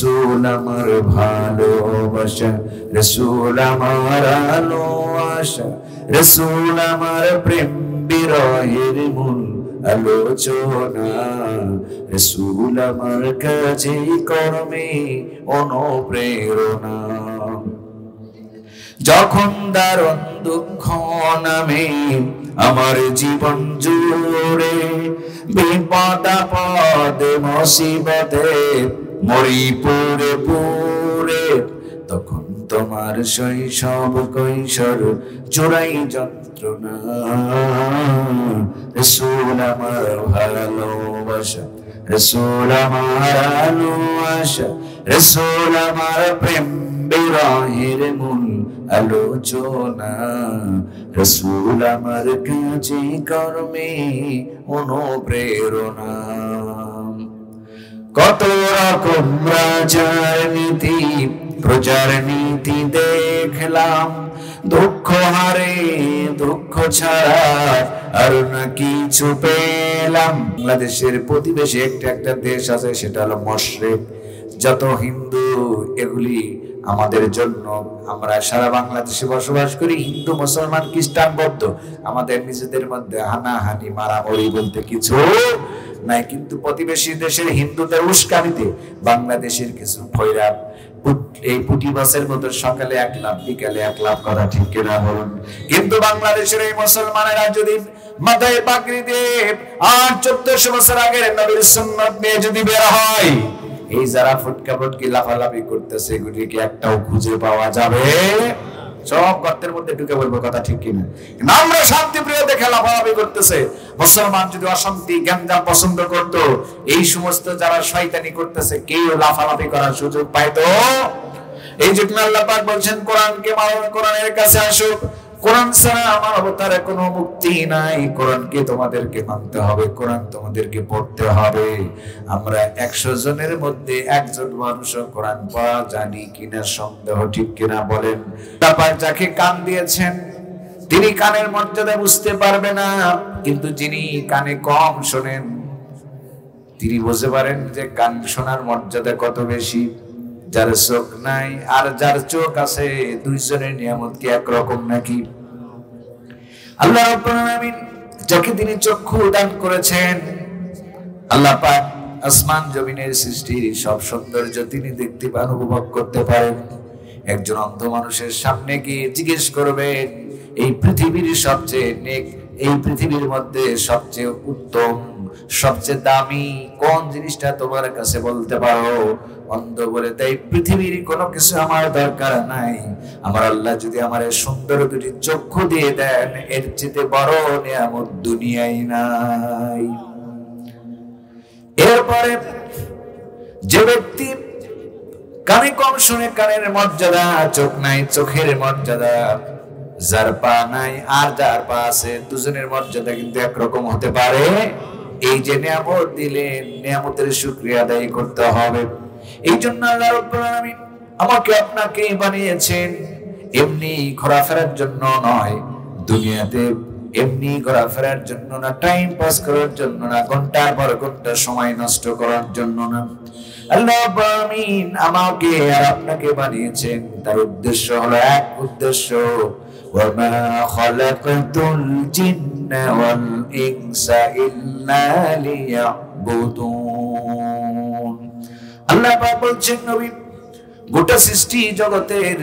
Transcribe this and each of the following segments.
রসুল আমার ভালোবাসা, রসুল আমার আলো আশা, রসুল আমার প্রেম বিরহের মূল আলোচনা, রসুল আমার কাছে কর্মে অনুপ্রেরণা। যখন দারুণ দুঃখ নামে আমার জীবন জুড়ে, বিপদ আপদে মুসিবতে মরি পুরে পুরে, তখন তোমার শৈশব কৈশোর জোড়াই যন্ত্রণা। রসুল আমার ভালোবাসা, রসুল আমার আলো আশা, রসুল আমার প্রেম বিরহের মূল আলোচনা, রসুল আমার কাছে কর্মে অনুপ্রেরণা। কত রকম রাজার নীতি প্রচার নীতি দেখলাম, দুঃখ হারে দুঃখ ছাড়া আর না কিছু পেলাম। বাংলাদেশের প্রতিবেশী একটা দেশ আছে, সেটা হলো মশরেক। যত হিন্দু এগুলি আমাদের জন্য, আমরা সারা বাংলাদেশে বসবাস করি, হিন্দু মুসলমান খ্রিস্টান বৌদ্ধ, আমাদের নিজেদের মধ্যে হানাহানি মারামারি বলতে কিছু নাই। কিন্তু প্রতিবেশী দেশের হিন্দুদের উস্কানিতে বাংলাদেশের কিছু ভৈরা এই পুঁটি মাছের মতো সকালে 1 লাখ বিকালে 1 লাখ, কথা ঠিক কিনা বলুন? কিন্তু বাংলাদেশের এই মুসলমানেরা যদি মাথায় পাগড়ি দিয়ে আর 1400 বছর আগের নবীর সুন্নাত নিয়ে যদি বের হয়, এই যারা ফুটকা ফুটকি লাফালাফি করতেছে এগুলিকে একটাও খুঁজে পাওয়া যাবে? সব গর্তের মধ্যে ঢুকে বলবো, কথা ঠিক কিনা? আমরা শান্তি প্রিয় দেখে লাফালাফি করতেছে। মুসলমান যদি অশান্তি গ্যাঞ্জাম পছন্দ করত, এই সমস্ত যারা শয়তানি করতেছে কেউ লাফালাফি করার সুযোগ পাইতো? এই জন্য আল্লাহ পাক বলছেন, কোরআনকে মানো, কোরআনের কাছে আসো। কোরআন ছাড়া আমার অবতারে কোনো মুক্তি নাই। কোরআনকে তোমাদেরকে মানতে হবে, কোরআন তোমাদেরকে পড়তে হবে। আমরা 100 জনের মধ্যে 1 জন মানুষও কোরআন পড়া জানি কিনা সন্দেহ, ঠিক কিনা বলেন? তারপর যাকে কান দিয়েছেন তিনি কানের মর্যাদা বুঝতে পারবে না, কিন্তু যিনি কানে কম শোনেন তিনি বুঝতে পারেন যে কান শোনার মর্যাদা কত বেশি। যার চোখ নাই আর যার চোখ আছে, দুইজনের নিয়ামত কি একরকম নাকি? আল্লাহ রাব্বুল আলামিন যাকে তিনি চক্ষু দান করেছেন, আল্লাহ পাক আসমান জমিনের সৃষ্টির সব সৌন্দর্য তিনি দেখতে পান, উপভোগ করতে পারেন। একজন অন্ধ মানুষের সামনে গিয়ে জিজ্ঞেস করবেন, এই পৃথিবীর সবচেয়ে নেক, এই পৃথিবীর মধ্যে সবচেয়ে উত্তম, সবচেয়ে দামি কোন জিনিসটা তোমার কাছে বলতে পারো? অন্ধ বলে তাই পৃথিবীর কোনো কিছু আমার দরকার নাই, আমার আল্লাহ যদি আমার সুন্দর দুটি চক্ষু দিয়ে দেন, এর চেয়ে বড় নিয়ামত দুনিয়ায় নাই। এরপরে যে ব্যক্তি কানে কম শুনে কানের মর্যাদা, চোখ নাই চোখের মর্যাদা, যার পা নাই আর যার পা আছে, দুজনের মর্যাদা কিন্তু একরকম হতে পারে? এই যে নিয়ামত দিলেন, নিয়ামতের শুকরিয়া আদায় করতে হবে। এই জন্য আল্লাহ রাব্বুল আলামিন আমাকে আপনাকে বানিয়েছেন এমনি ঘোরাফেরার জন্য নয়, দুনিয়াতে এমনি ঘোরাফেরার জন্য না, টাইম পাস করার জন্য না, ঘন্টার পর ঘন্টা সময় নষ্ট করার জন্য না। আল্লাহ রাব্বুল আলামিন আমাকে আর আপনাকে বানিয়েছেন, তার উদ্দেশ্য হলো এক উদ্দেশ্য, وَمَا خَلَقْتُ الْجِنَّ وَالْإِنسَ إِلَّا لِيَعْبُدُونَ। আল্লাহ পাক বলছেন, নবী, গোটা সৃষ্টি জগতের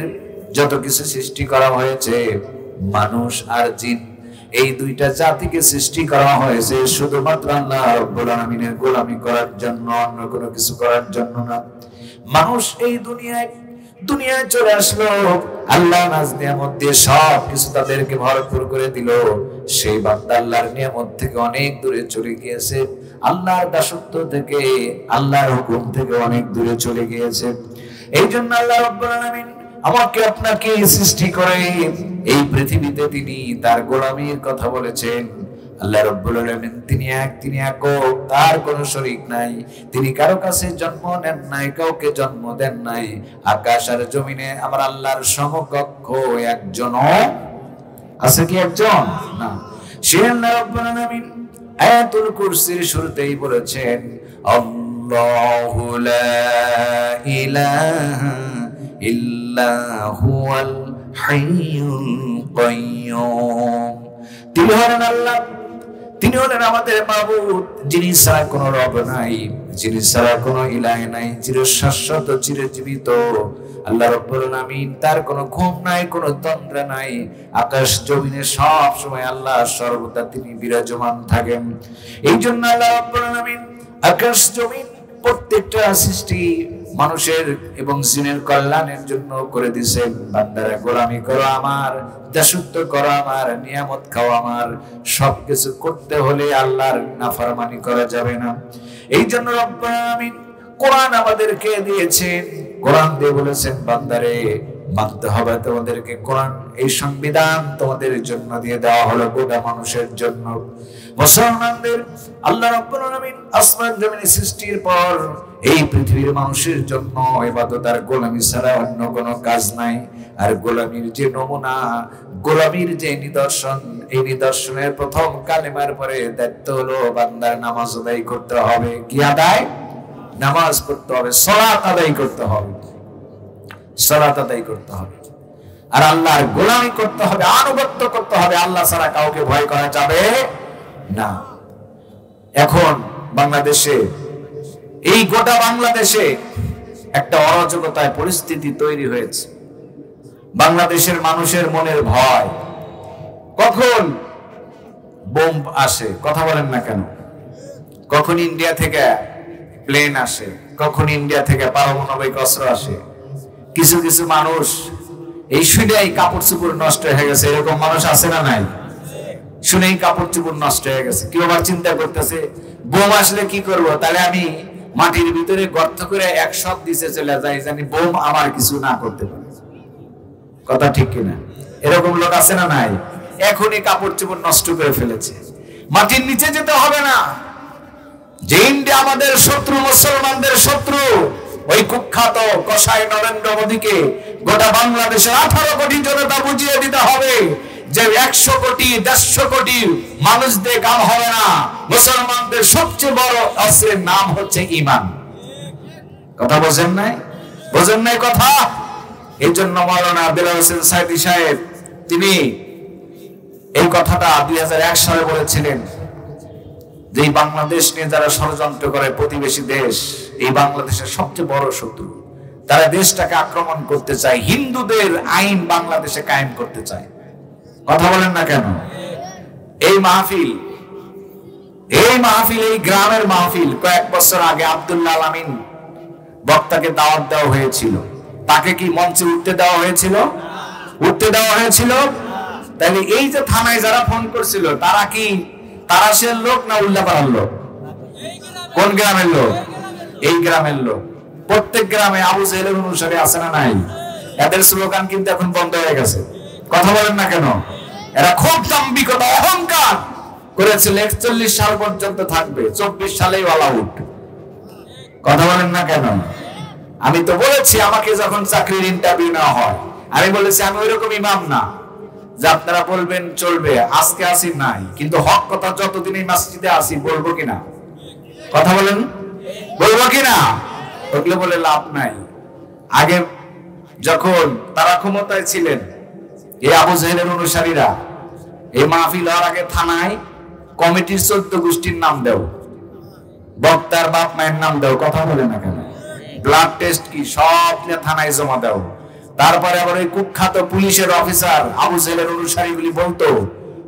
যত কিছু সৃষ্টি করা হয়েছে, মানুষ আর জিন, এই দুইটা জাতিকে সৃষ্টি করা হয়েছে শুধুমাত্র আল্লাহ রাব্বুল আলামিনের গোলামি করার জন্য, অন্য কোনো কিছু করার জন্য না। মানুষ এই দুনিয়ায় চলে আসলো, আল্লাহ নাজ নিয়ামত দিয়ে সব কিছু তাদেরকে ভরপুর করে দিল। সেই বান্দা আল্লাহর নিয়ামত থেকে অনেক দূরে চলে গিয়েছে, আল্লাহর দাসত্ব থেকে, আল্লাহর হুকুম থেকে অনেক দূরে চলে গিয়েছে। এই জন্য আল্লাহ রাব্বুল আলামিন আমাকে আপনাকে সৃষ্টি করে এই পৃথিবীতে তিনি তার গোলামীর কথা বলেছেন। আল্লাহ রাব্বুল আলামিন তিনি এক, তিনি একক, তার কোনো শরীক নাই। তিনি কারো কাছে জন্ম নেন নাই, কাউকে জন্ম দেন নাই। আকাশ আর জমিনে আমার আল্লাহর সমকক্ষ একজন আছে কি? একজন না। সে আল্লাহ রাব্বুল আলামিন আয়াতুল কুরসির শুরুতেই বলেছেন, আল্লাহু লা ইলাহা ইল্লা হুয়াল হাইয়ুল কাইয়্যুম। তিনি হলেন আল্লাহ, তিনি হলেন আমাদের মাবুদ, যিনি ছাড়া কোনো রব নাই, যিনি ছাড়া কোনো ইলাহ নাই, চিরশাশ্বত চিরজীবিত আল্লাহ রাব্বুল আলামিন। তার কোনো ঘুম নাই, কোনো তন্দ্রা নাই। আকাশ জমিনে সব সময় আল্লাহ সর্বদা তিনি বিরাজমান থাকেন। এই জন্য আল্লাহ রাব্বুল আলামিন আকাশ জমিন প্রত্যেকটা সৃষ্টি মানুষের এবং জিনের কল্যাণের জন্য করে দিয়েছেন। বান্দারা গোলামি করো আমার, দাসত্ব করো আমার, নিয়ামত খাও আমার। সবকিছু করতে হলে আল্লাহর নাফরমানি করা যাবে না। এই জন্য রব্বুল আলামিন কোরআন আমাদেরকে দিয়েছেন। কোরআন দিয়ে বলেছেন, বান্দারে মানতে হবে তোমাদেরকে কোরআন। এই সংবিধান তোমাদের জন্য দিয়ে দেওয়া হলো গোটা মানুষের জন্য। মুসলমানদের আল্লাহ রাব্বুল আলামিন আসমান জমিন সৃষ্টির পর এই পৃথিবীর মানুষের জন্য ইবাদত আর গোলামি ছাড়া অন্য কোনো কাজ নাই। আর গোলামির যে নমুনা, গোলামির যে নিদর্শন, এই নিদর্শনের প্রথম কালেমার পরে দায়িত্ব হলো বান্দার নামাজ আদায় করতে হবে। কি আদায়? নামাজ পড়তে হবে, সালাত আদায় করতে হবে, সালাত আদায় করতে হবে। আর আল্লাহর গোলামি করতে হবে, আনুগত্য করতে হবে। আল্লাহ ছাড়া কাউকে ভয় করা যাবে না। এখন বাংলাদেশে, এই গোটা বাংলাদেশে একটা অরাজকতায় পরিস্থিতি তৈরি হয়েছে। বাংলাদেশের মানুষের মনের ভয়, কখন বোম আসে, কথা বলেন না কেন? কখন ইন্ডিয়া থেকে প্লেন আসে, কখন ইন্ডিয়া থেকে পারমাণবিক অস্ত্র আসে। কিছু কিছু মানুষ এই শুনেই কাপড় চোপড় নষ্ট হয়ে গেছে, এরকম মানুষ আছে না নাই? শুনেই কাপড় চোপড় নষ্ট হয়ে গেছে। কেউ আবার চিন্তা করতেছে বোম আসলে কি করব, তাহলে আমি মাটির ভিতরে গর্ত করে এক শট দিতে চলে যাই, জানি বোম আমার কিছু না করতে পারে। কথা ঠিক কিনা? এরকম লোক আছে না নাই? এখনই কাপড় চোপড় নষ্ট করে ফেলেছে। মাটির নিচে যেতে হবে না। যে ইন্ডিয়া আমাদের শত্রু, মুসলমানদের শত্রু, ওই কুখ্যাত কসাই নরেন্দ্র মোদীকে গোটা বাংলাদেশের 18 কোটি জনতা বুঝিয়ে দিতে হবে যে 100 কোটি 150 কোটি মানুষ দিয়ে কাম হবে না। মুসলমানদের সবচেয়ে বড় অস্ত্রের নাম হচ্ছে ঈমান। কথা বোঝেন নাই? বোঝেন নাই কথা? এই জন্য মাওলানা আব্দুল হোসেন সাইদি সাহেব তিনি এই কথাটা 2001 সালে বলেছিলেন যে বাংলাদেশ নিয়ে যারা ষড়যন্ত্র করে, প্রতিবেশী দেশ এই বাংলাদেশের সবচেয়ে বড় শত্রু। তারা দেশটাকে আক্রমণ করতে চায়, হিন্দুদের আইন বাংলাদেশে কায়েম করতে চায়। কথা বলেন না কেন? এই মাহফিল, এই গ্রামের মাহফিল কয়েক বছর আগে আব্দুল্লাহ আল আমিন বক্তাকে দাওয়াত দেওয়া হয়েছিল। তাকে কি মঞ্চে উঠতে দেওয়া হয়েছিল? উঠতে দেওয়া হয়েছিল? তাহলে এই যে থানায় যারা ফোন করছিল, তারা কি তারাশের লোক না উল্লাপাড়ার লোক? কোন গ্রামের লোক? এই গ্রামের লোক। প্রত্যেক গ্রামে আবু জেহেলের অনুসারী আছে না নাই? এদের স্লোগান কিন্তু এখন বন্ধ হয়ে গেছে। কথা বলেন না কেন? এরা খুব দাম্ভিকতা, অহংকার করেছিল। 41 সাল পর্যন্ত থাকবে, 24 সালেই অল আউট। কথা বলেন না কেন? আমি তো বলেছি আমাকে যখন চাকরির ইন্টারভিউ নেওয়া হয়, আমি বলেছি আমি ওইরকম ইমাম না যে আপনারা বলবেন চলবে। আজকে আসি নাই, কিন্তু হক কথা যতদিন এই মসজিদে আসি বলবো কিনা? কথা বলেন, বলবো কিনা? ওগুলো বলে লাভ নাই। আগে যখন তারা ক্ষমতায় ছিলেন, এই আবু জেহেলের অনুসারীরা এই মাহফিল হওয়ার আগে থানায় কমিটির 14 গোষ্ঠীর নাম দাও, বক্তার বাপ মায়ের নাম দাও। কথা বলে না কেন? ব্লাড টেস্ট কি সব থানায় জমা দাও। তারপরে আবার ওই কুখ্যাত পুলিশের অফিসার আবু জেহেলের অনুসারীগুলি বলতো,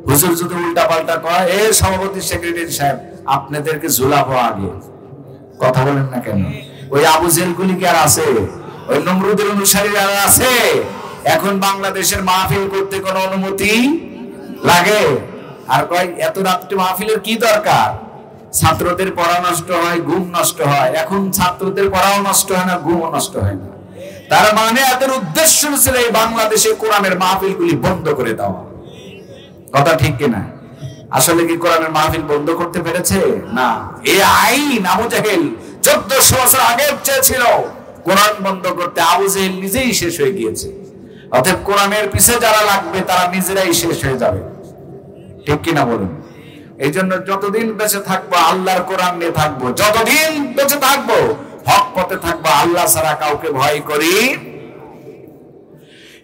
হুজুর যদি উল্টা পাল্টা কয়, এ সভাপতি সেক্রেটারি সাহেব আপনাদেরকে ঝুলাবো আগে। কথা বলেন না কেন? ওই আবু জেহেল গুলি কি আর আছে? ওই নমরুদের অনুসারীরা আছে? এখন বাংলাদেশের মাহফিল করতে কোনো অনুমতি লাগে? আর কয় এত রাত্রে মাহফিলের কি দরকার? ছাত্রদের পড়া নষ্ট হয়, ঘুম নষ্ট হয়। এখন ছাত্রদের পড়াও নষ্ট হয় না, ঘুমও নষ্ট হয় না। তার মানে এদের উদ্দেশ্য ছিল এই বাংলাদেশে কোরআনের মাহফিলগুলি বন্ধ করে দেওয়া। কথা ঠিক কিনা? আসলে কি কোরআনের মাহফিল বন্ধ করতে পেরেছে? না। এই আইন আবু জেহেল 1400 বছর আগে চেয়েছিল কোরআন বন্ধ করতে। আবু জেহেল নিজেই শেষ হয়ে গিয়েছে। অতএব কোরআনের পিছে যারা লাগবে তারা নিজেরাই শেষ হয়ে যাবে। ঠিক কিনা বলুন? এই জন্য যতদিন বেঁচে থাকবো আল্লাহর কোরআন নিয়ে থাকবো, যতদিন বেঁচে থাকবো হক পথে থাকবো, আল্লাহ ছাড়া কাউকে ভয় করি।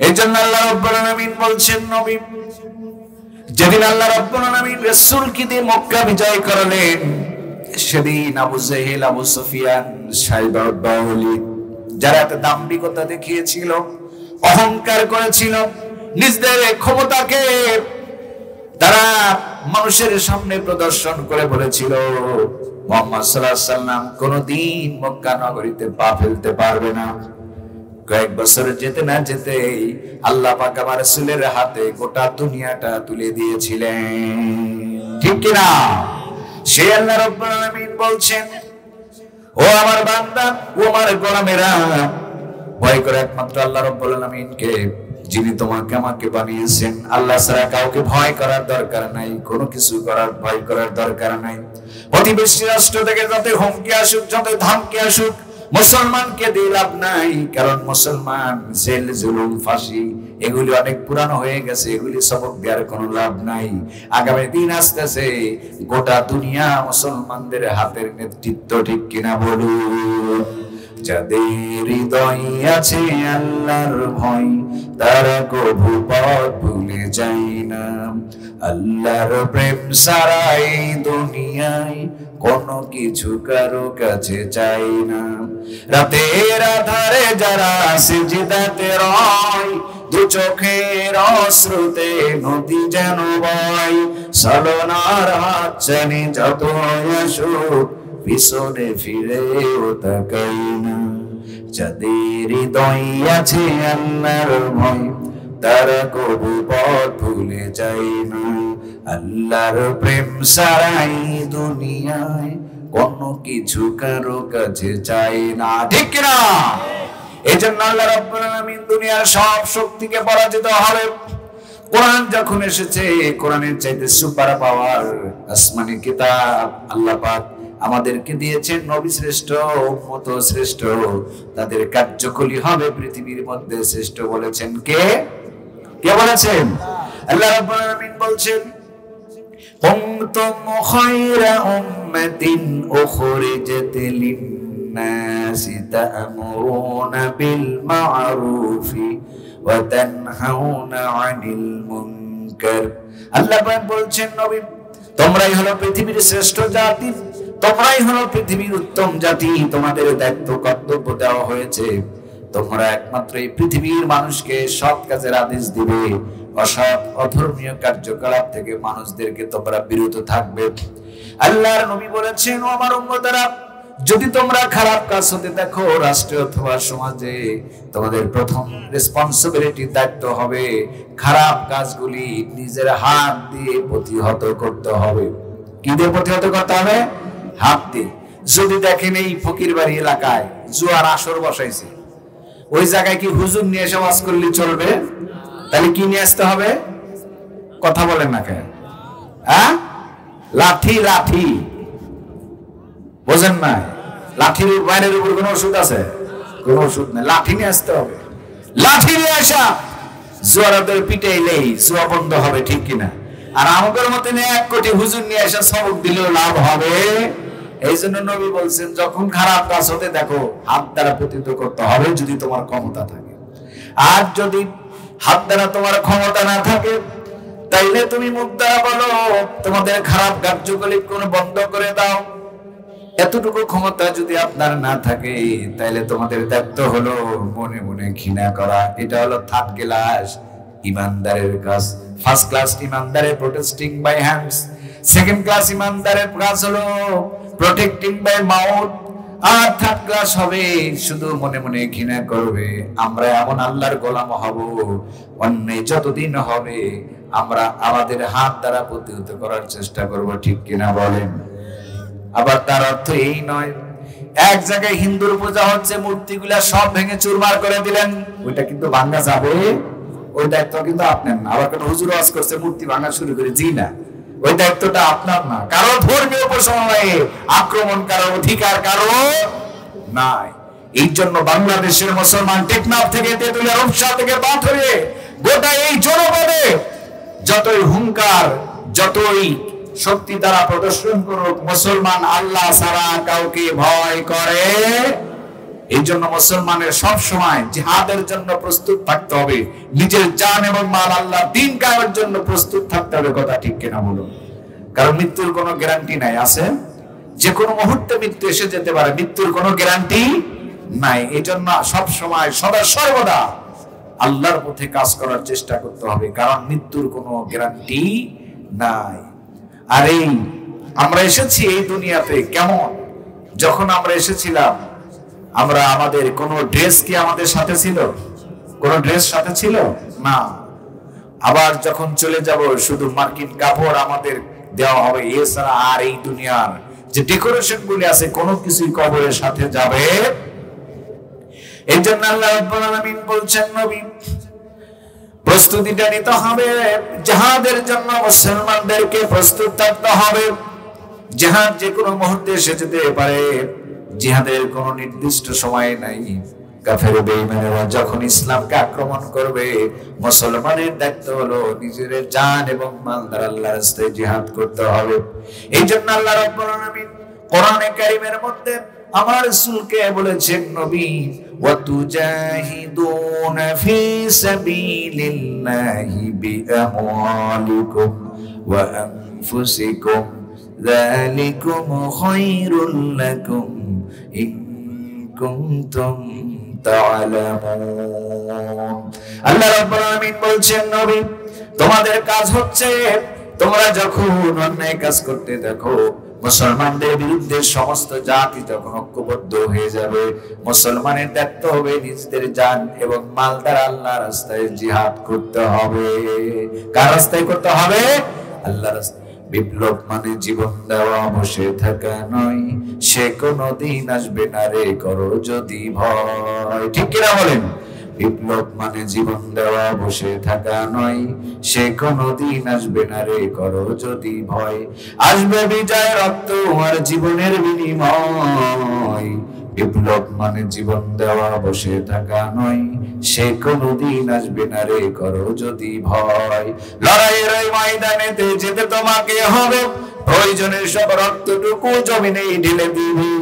এই জন্য আল্লাহ রাব্বুল আলামিন বলছেন, নবী যেদিন আল্লাহ রাব্বুল আলামিন রাসূলকে দিয়ে মক্কা বিজয় করলেন, সেদিন আবু জাহেল, আবু সুফিয়ান, সাইবা, ওয়ালিদ যারা এত দাম্ভিকতা দেখিয়েছিল, অহংকার করেছিল, নিজেদের ক্ষমতাকে তারা মানুষের সামনে প্রদর্শন করে বলেছিল মুহাম্মদ সাল্লাল্লাহু আলাইহি ওয়াসাল্লাম কোনদিন মক্কা নগরীতে পা ফেলতে পারবে না। কয়েক বছর যেতে না যেতেই আল্লাহ পাক আমার রাসূলের হাতে গোটা দুনিয়াটা তুলে দিয়েছিলেন, ঠিক কি না? সে আল্লাহ রাব্বুল আলামিন বলছেন, ও আমার বান্দা, ও আমার গোলামেরা, ভয় করে একমাত্র আল্লাহ রাব্বুল আলামিনকে, যিনি তোমাকে আমাকে বানিয়েছেন। আল্লাহ ছাড়া কাউকে ভয় করার দরকার নাই, কোনো কিছু ভয় করার দরকার নাই। প্রতিবেশী রাষ্ট্র থেকে যত হুমকি আসুক, যত ধমকি আসুক, মুসলমানকে দিয়ে লাভ নাই। কারণ মুসলমান জেল, জুলুম, ফাঁসি এগুলি অনেক পুরানো হয়ে গেছে, এগুলি সবক দেওয়ার কোনো লাভ নাই। আগামী দিন আসতেছে, গোটা দুনিয়া মুসলমানদের হাতের নেতৃত্ব, ঠিক কিনা বলুন? যাদের হৃদয়ে আছে আল্লাহর ভয়, তারা কভু পথ ভুলে যায় না। আল্লাহর প্রেম ছাড়া এই দুনিয়ায় কোনো কিছু কারো কাছে চাই না। রাতের আধারে যারা সিজদাতে রয়, দু চোখের অশ্রুতে নদী যেন বয়, ছলনার হাত চানি যত আসুক, পিছনে ফিরেও তাকাই না। যাদের হৃদয়ে আছে আল্লাহর ভয়, তারা কবু পথ ভুলে যায় না। আল্লাহর প্রেম ছাড়াই দুনিয়ায় কোনো কিছু কারো কাছে চাই না, ঠিক না? এই জন্য আল্লাহ রাব্বুল আলামিন দুনিয়ার সব শক্তিকে পরাজিত হবে। কোরআন যখন এসেছে, কোরআনের চাইতে সুপার পাওয়ার আসমানি কিতাব আল্লাহ পাক আমাদেরকে দিয়েছেন। নবী শ্রেষ্ঠ, উম্মত শ্রেষ্ঠ, তাদের কার্যকলী হবে পৃথিবীর মধ্যে শ্রেষ্ঠ। বলেছেন কে? কে বলেছেন? আল্লাহ রাব্বুল আলামিন বলছেন, কুনতুম খায়রা উম্মাতিন উখরিজাত লিন-নাসি তা'মুরুনা বিল মা'রুফি ওয়া তানহাউনা 'আনিল মুনকার। আল্লাহ পাক বলছেন, নবী তোমরাই হলো পৃথিবীর শ্রেষ্ঠ জাতি, তোমরাই হলো পৃথিবীর উত্তম জাতি। তোমাদের দায়িত্ব, কর্তব্য দেওয়া হয়েছে, তোমরা একমাত্র এই পৃথিবীর মানুষকে সৎ কাজের আদেশ দিবে, অসৎ অধর্মীয় কার্যকলাপ থেকে মানুষদেরকে তোমরা বিরত থাকবে। আল্লাহর নবী বলেছেন, ও আমার উম্মতেরা, যদি তোমরা খারাপ কাজ হতে দেখো রাষ্ট্রে অথবা সমাজে, তোমাদের প্রথম রেসপন্সিবিলিটি, দায়িত্ব হবে খারাপ কাজগুলি নিজের হাত দিয়ে প্রতিহত করতে হবে। কি দিয়ে প্রতিহত করতে হবে? হাত দিয়ে। যদি দেখেন এই ফকির বাড়ি এলাকায় জুয়ার আসর বসাইছে, ওই জায়গায় কি হুজুর নিয়ে এসে ওয়াজ করলে চলবে? তাহলে কি নিয়ে আসতে হবে? কথা বলেন না কেন? হ্যাঁ, লাঠি। লাঠি বোঝেন না? লাঠির বাইরের উপর কোন ওষুধ আছে? কোন ওষুধ নেই। লাঠি নিয়ে আসতে হবে। লাঠি নিয়ে আসা জোয়ারদের পিটাইলেই জুয়া বন্ধ হবে, ঠিক কিনা? আর আমাদের মতে 1 কোটি হুজুর নিয়ে আসা সবক দিলেও লাভ হবে। এই জন্য নবী বলছেন, যখন খারাপ কাজ হতে দেখো হাত দ্বারা প্রতিহত করতে হবে, যদি তোমার ক্ষমতা থাকে। আর যদি হাত দ্বারা তোমার ক্ষমতা না থাকে, তাইলে তুমি মুখ দ্বারা বলো তোমাদের খারাপ কার্যকলাপ কোন বন্ধ করে দাও। এতটুকু ক্ষমতা যদি আপনার না থাকে, তাইলে তোমাদের দায়িত্ব হলো মনে মনে ঘৃণা করা। এটা হলো থার্ড ক্লাস ইমানদারের কাজ। ফার্স্ট ক্লাস ইমানদারের protesting by hands, second class ইমানদারের কাজ হলো প্রোটেক্টিং বাই মাউথ, আর থার্ড ক্লাস হবে শুধু মনে মনে ঘৃণা করবে। আমরা এমন আল্লাহর গোলাম হব, অন্যায় যতদিন হবে আমরা আমাদের হাত দ্বারা প্রতিহত করার চেষ্টা করব, ঠিক কিনা বলেন? আবার তার অর্থ এই নয় এক জায়গায় হিন্দুর পূজা হচ্ছে, মূর্তিগুলা সব ভেঙে চুরমার করে দিলেন, ওইটা কিন্তু ভাঙা যাবে? ওই দায়িত্ব কিন্তু আপনার না। আবার কোন হুজুর ওয়াজ করছে মূর্তি ভাঙা শুরু করে, জি না, ওই দায়িত্বটা আপনার না। কারো ধর্মীয় উপাসনায় আক্রমণ করার অধিকার কারো নাই। এই জন্য বাংলাদেশের মুসলমান টেকনাফ থেকে তেতুলিয়া, রূপসা থেকে পাথরে গোটা এই জনপদে যতই হুঙ্কার, যতই শক্তি তারা প্রদর্শন করুক, মুসলমান আল্লাহ ছাড়া কাউকে ভয় করে। এই জন্য মুসলমানের সব সময় জিহাদের জন্য প্রস্তুত থাকতে হবে, নিজের জান এবং মাল আল্লাহর দ্বীন কায়েমের জন্য প্রস্তুত থাকতে হবে। কথা ঠিক কিনা বলুন? কারণ মৃত্যুর কোনো গ্যারান্টি নাই, আছে? যে কোনো মুহূর্তে মৃত্যু এসে যেতে পারে, মৃত্যুর কোনো গ্যারান্টি নাই। এই জন্য সব সময় সদা সর্বদা আল্লাহর পথে কাজ করার চেষ্টা করতে হবে, কারণ মৃত্যুর কোনো গ্যারান্টি নাই। আর এই আমরা এসেছি এই দুনিয়াতে কেমন, যখন আমরা এসেছিলাম আমরা আমাদের কোন ড্রেস কি আমাদের সাথে ছিল? কোন ড্রেস সাথে ছিল না। আবার যখন চলে যাব শুধু মার্কিন কাপড় আমাদের দেওয়া হবে, এছাড়া আর এই দুনিয়ার যে ডেকোরেশন গুলি আছে কোনো কিছুই কবরের সাথে যাবে। এই জন্য আল্লাহ রাব্বুল আলামিন বলছেন নবী প্রস্তুতিটা নিতে হবে, জিহাদের জন্য মুসলমানদেরকে প্রস্তুত থাকতে হবে। জিহাদ যে কোনো মুহূর্তে এসে যেতে পারে, জিহাদের কোনো নির্দিষ্ট সময় নাই। কাফের বেঈমানেরা যখন ইসলামকে আক্রমণ করবে, মুসলমানের দায়িত্ব হলো নিজের জান এবং মাল দ্বারা আল্লাহর রাস্তায় জিহাদ করতে হবে। এই জন্য আল্লাহ রাব্বুল আলামিন কোরআনে কারীমের মধ্যে আমার রাসূলকে বলেছেন, নবী ওয়াতুজাহিদুনা ফি সাবিলিল্লাহি বিআমওয়ালিকুম ওয়া আনফুসিকুম যালিকুম খায়রুল লাকুম ইন কুনতুম তা'লামুন। আল্লাহ রাব্বুল আলামিন বলছেন, নবী তোমাদের কাজ হচ্ছে তোমরা যখন অন্যায় কাজ করতে দেখো, মুসলমানদের বিরুদ্ধে সমস্ত জাতি যখন ঐক্যবদ্ধ হয়ে যাবে, মুসলমানের দায়িত্ব হবে নিজেদের জান এবং মাল দ্বারা আল্লাহর রাস্তায় জিহাদ করতে হবে। কার রাস্তায় করতে হবে? আল্লাহর রাস্তায়। বিপ্লব মানে জীবন দেওয়া, বসে থাকা নয়, সে কোনদিন আসবে না রে করো যদি ভয়। ঠিক কিনা বলেন? বিপ্লব মানে জীবন দেওয়া, বসে থাকা নয়, সে কোনদিন আসবে না রে করো যদি ভয়। আসবে বিজয়, রক্ত আর জীবনের বিনিময়। বিপ্লব মানে জীবন দেওয়া, বসে থাকা নয়, সে কোনদিন আসবে না রে করো যদি ভয়। লড়াইয়ের ওই ময়দানেতে যেতে তোমাকে হবে, প্রয়োজনের সব রক্তটুকু জমিনে ঢেলে দিবি,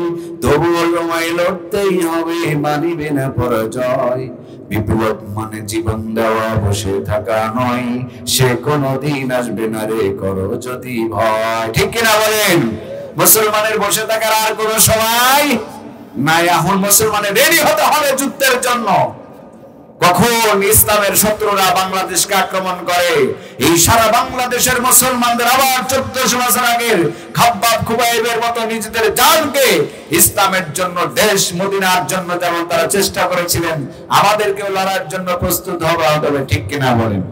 তবুও তোমায় লড়তেই হবে, মানিবে না পরাজয়। বিপ্লব মানে জীবন দেওয়া, বসে থাকা নয়, সে কোনদিন আসবে না রে করো যদি ভয়। ঠিক কিনা বলেন? মুসলমানের বসে থাকার আর কোন সময় নাই। এখন মুসলমানের রেডি হতে হবে যুদ্ধের জন্য। কখন ইসলামের শত্রুরা বাংলাদেশকে আক্রমণ করে, এই সারা বাংলাদেশের মুসলমানদের আবার 1400 বছর আগের খাব্বাব খুবাইবের মতো নিজেদের জানকে ইসলামের জন্য, দেশ মদিনার জন্য যেমন তারা চেষ্টা করেছিলেন, আমাদেরকেও লড়ার জন্য প্রস্তুত হওয়া হবে। ঠিক কিনা বলেন?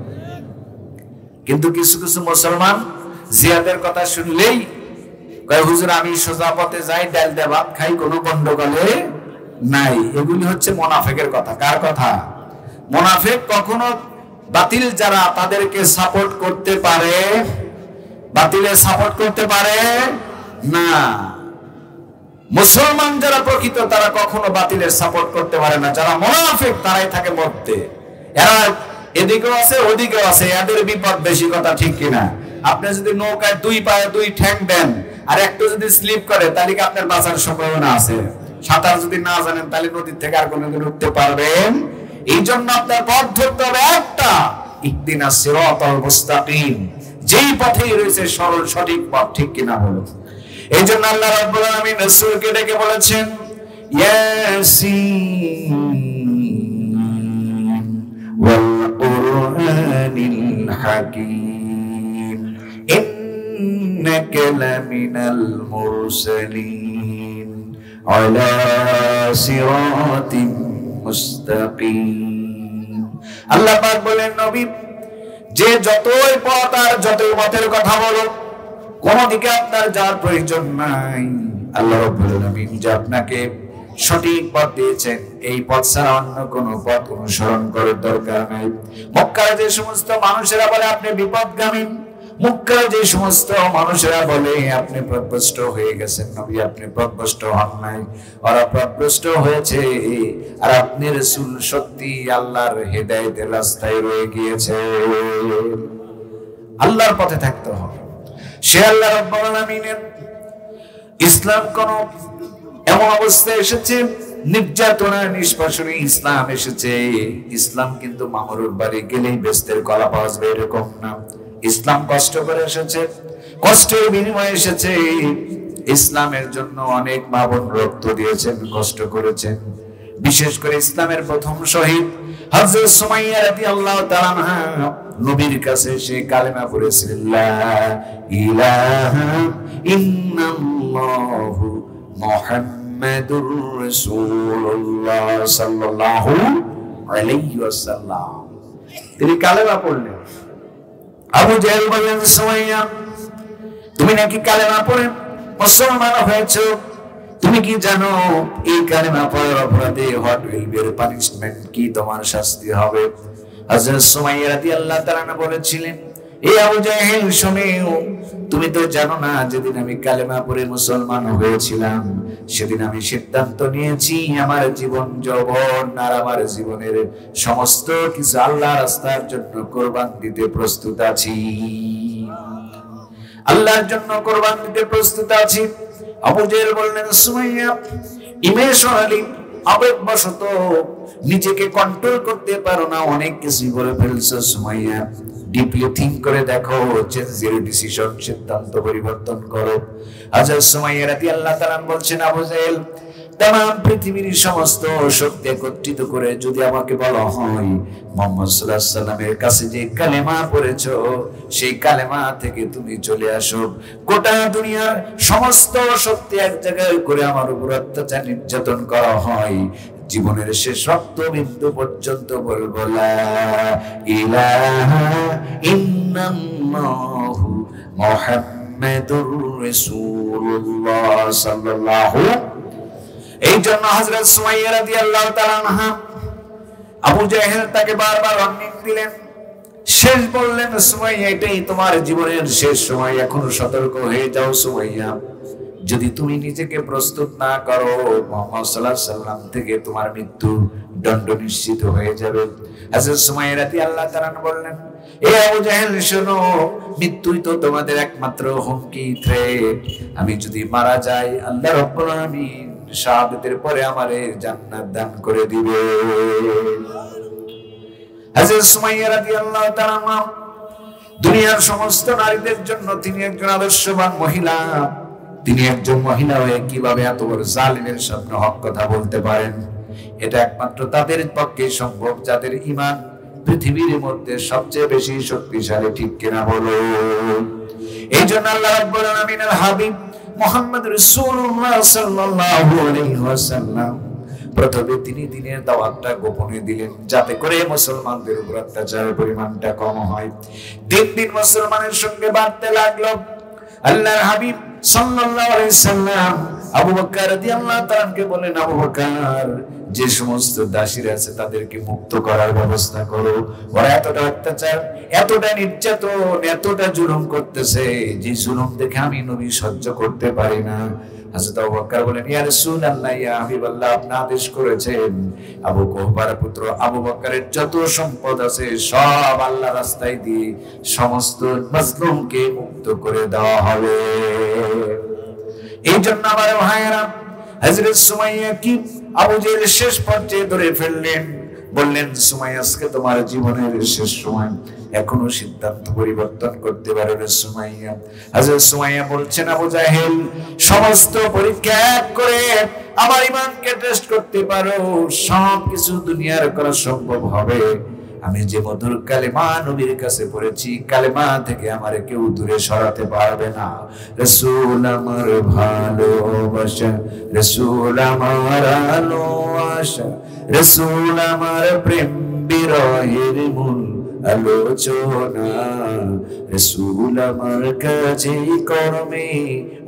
কিন্তু কিছু কিছু মুসলমান জিহাদের কথা শুনলেই কয়, হুজুর আমি সোজা পথে যাই, ডাল দিয়ে ভাত খাই, কোনো গন্ডগোলে নাই। এগুলি হচ্ছে মুনাফিকের কথা। কার কথা? মুনাফিক কখনো বাতিল যারা তাদেরকে সাপোর্ট করতে পারে, বাতিলে সাপোর্ট করতে পারে না। মুসলমান যারা প্রকৃত তারা কখনো বাতিলের সাপোর্ট করতে পারে না। যারা মুনাফিক তারাই থাকে মরতে। এরা এদিকেও আছে ওদিকেও আছে, এদের বিপদ বেশি। কথা ঠিক কিনা? আপনি যদি নৌকায় দুই পায়ে দুই ঠ্যাং দেন আর একটু যদি স্লিপ করে, তাহলে কি আপনার বাঁচার সম্ভাবনা আছে? সাঁতার যদি না জানেন তাহলে নদীর থেকে আর কোনোদিন উঠতে পারবেন? এই জন্য আপনার পথ ধরতে হবে একটা, ইহদিনাস সিরাতাল মুস্তাকিম, যেই পথেই রয়েছে সরল সঠিক পথ। ঠিক কিনা বলুন? এই জন্য আল্লাহ রাব্বুল আলামিন রাসূলকে ডেকে বলেছেন, ইয়াসিন ওয়াল কুরআনিল হাকীম ইন্নাকা লামিনাল মুরসালিন আলা সিরাতিম মুস্তাকিম। আল্লাহ পাক বলেন, নবী যে যতই পথ আর যতই পথের কথা বলো, কোন দিকে আপনার যাওয়ার প্রয়োজন নাই। আল্লাহ রাব্বুল আলামিন যে আপনাকে সঠিক পথ দিয়েছেন, এই পথ ছাড়া অন্য কোন পথ অনুসরণ করার দরকার নাই। মক্কার যে সমস্ত মানুষেরা বলে আপনি বিপদগামী, মক্কার যে সমস্ত মানুষেরা বলে আপনি পথভ্রষ্ট হয়ে গেছেন, নবী আপনি পথভ্রষ্ট হন নাই, ওরা পথভ্রষ্ট হয়েছে। আর আপনি রাসূল সত্যি আল্লাহর হেদায়েতের রাস্তায় রয়ে গিয়েছে। আল্লাহর পথে থাকতে হবে। সে আল্লাহ রাব্বুল আলামিনের ইসলাম কোন এমন অবস্থায় এসেছে, নির্যাতনার নিষ্পাষণে ইসলাম এসেছে। ইসলাম কিন্তু মামুর বাড়ি গেলেই বেস্তের কলা পাওয়া যাবে এরকম না। ইসলাম কষ্ট করে এসেছে, কষ্টের বিনিময়ে এসেছে। ইসলামের জন্য অনেক মা বোন রক্ত দিয়েছেন, কষ্ট করেছেন। বিশেষ করে ইসলামের প্রথম শহীদ হযরত সুমাইয়া রাদিয়াল্লাহু তাআলা আনহা নবীর কাছে সে কালেমা পড়েছিলেন, লা ইলাহা ইল্লাল্লাহু মুহাম্মাদুর রাসূলুল্লাহ সাল্লাল্লাহু আলাইহি ওয়াসাল্লাম। তিনি কালেমা পড়লেন। আবু জাহেল বললেন, সুমাইয়া তুমি নাকি কালেমা পড়ে মুসলমান হয়েছো, তুমি কি জানো এই কালেমা পড়ার অপরাধে what will be the punishment, কি তোমার শাস্তি হবে? হযরত সুমাইয়া রাদিয়াল্লাহু তাআলা বলেছিলেন, এই আবু জাহেল শুনেও, তুমি তো জানো না যেদিন আমি কালেমা পড়ে মুসলমান হয়েছিলাম সেদিন আমি সিদ্ধান্ত নিয়েছি আমার জীবন যৌবন আর আমার জীবনের সমস্ত কিছু আল্লাহর রাস্তার জন্য কোরবান দিতে প্রস্তুত আছি, আল্লাহর জন্য কোরবান দিতে প্রস্তুত আছি। আবু জাহেল বললেন, সুমাইয়া ইমোশনালি আবেগবশত নিজেকে কন্ট্রোল করতে পারো না, অনেক কিছু বলে ফেলছো। সুমাইয়া ডিপলি থিংক করে দেখো, চেঞ্জ ইউর ডিসিশন, সিদ্ধান্ত পরিবর্তন করো। হযরত সুমাইয়া রাদিয়াল্লাহু তাআলা বলছেন, আবু জাহেল তামাম পৃথিবীর সমস্ত শক্তি একত্রিত করে যদি আমাকে বলা হয় মুহাম্মদ সাল্লাল্লাহু আলাইহি ওয়াসাল্লামের কাছে যে কালেমা পড়েছো সেই কালেমা থেকে তুমি চলে আসো, গোটা দুনিয়ার সমস্ত শক্তি এক জায়গায় করে আমার উপর অত্যাচার নির্যাতন করা হয়, জীবনের শেষ রক্তবিন্দু পর্যন্ত বলবো লা ইলাহা ইল্লাল্লাহু মুহাম্মাদুর রাসূলুল্লাহ সাল্লাল্লাহু। এই জন্য হযরত সুমাইয়া রাদিয়াল্লাহু তাআলা আনহা আবু জাহেল তাকে বারবার ওয়ার্নিং দিলেন, শেষ বললেন, সুমাইয়া এটাই তোমার জীবনের শেষ সময়, এখনো সতর্ক হয়ে যাও সুমাইয়া, যদি তুমি নিজেকে প্রস্তুত না করো মুহাম্মদ সাল্লাল্লাহু আলাইহি ওয়াসাল্লাম থেকে তোমার মৃত্যু দণ্ড নিশ্চিত হয়ে যাবে। হযরত সুমাইয়া রাদিয়াল্লাহু তাআলা বললেন, এ আবু জাহেল শোনো, মৃত্যুই তো তোমাদের একমাত্র হুমকি, থ্রেট। আমি যদি মারা যাই আল্লাহ রাব্বুল আলামিন শাহাদাতের পরে আমারে জান্নাত দান করে দিবে। হযরত সুমাইয়া রাদিয়াল্লাহু তাআলা দুনিয়ার সমস্ত নারীদের জন্য তিনি একজন আদর্শবান মহিলা। তিনি একজন মহিলা হয়ে কিভাবে এত বড় জালিমের সামনে হক কথা বলতে পারেন? এটা একমাত্র তাদের পক্ষে সম্ভব যাদের ঈমান পৃথিবীর মধ্যে সবচেয়ে বেশি শক্তিশালী, ঠিক কিনা বলো? এই জন্য আল্লাহ রাব্বুল আলামিনের হাবিব মুহাম্মদ রাসূলুল্লাহ সাল্লাল্লাহু আলাইহি ওয়াসাল্লাম প্রথমে তিনি দ্বীনের দাওয়াতটা গোপনে দিলেন যাতে করে মুসলমানদের উপর অত্যাচারের পরিমাণটা কম হয়। দিন দিন মুসলমানের সঙ্গে বাড়তে লাগলো। আল্লাহর হাবিব সাল্লাল্লাহু আলাইহি সাল্লাম আবু বকর রাদিয়াল্লাহু তাআলাকে বলেন, আবু বকর যে সমস্ত দাসীরা আছে তাদেরকে মুক্ত করার ব্যবস্থা করো, ওরা এতটা অত্যাচার, এতটা নির্যাতন, এতটা জুলুম করতেছে যে জুলুম দেখে আমি নবী সহ্য করতে পারি না। হযরত আবু বকর বলেন, ইয়া রাসূলুল্লাহ, ইয়া হাবিবাল্লাহ, আপনি আদেশ করেছেন আবু কুহফার পুত্র আবু বকরের যত সম্পদ আছে সব আল্লাহর রাস্তায় দিয়ে সমস্ত মাজলুমকে মুক্ত করে দেওয়া হবে। এই জন্য আমার ভাইয়েরা, হযরত সুমাইয়া কি আবু জাহেল শেষ পর্যায়ে ধরে ফেললেন, বললেন, সুমাইয়া আজকে তোমার জীবনের শেষ সময়, এখনো সিদ্ধান্ত পরিবর্তন করতে পারো না সুমাইয়া। হযরত সুমাইয়া বলছেন, আবু জাহেল সমস্ত পরীক্ষা করে আমার ঈমানকে টেস্ট করতে পারো, সব কিছু দুনিয়ার করা সম্ভব হবে, আমি যে মধুর কালেমা নবীর কাছে পড়েছি কালেমা থেকে আমারে কেউ দূরে সরাতে পারবে না। রাসূল আমার ভালোবাসা, রাসূল আমার আলো আশা, রাসূল আমার প্রেম বিরহের মূল আলোচনা, রাসূল আমার কাছে কর্মে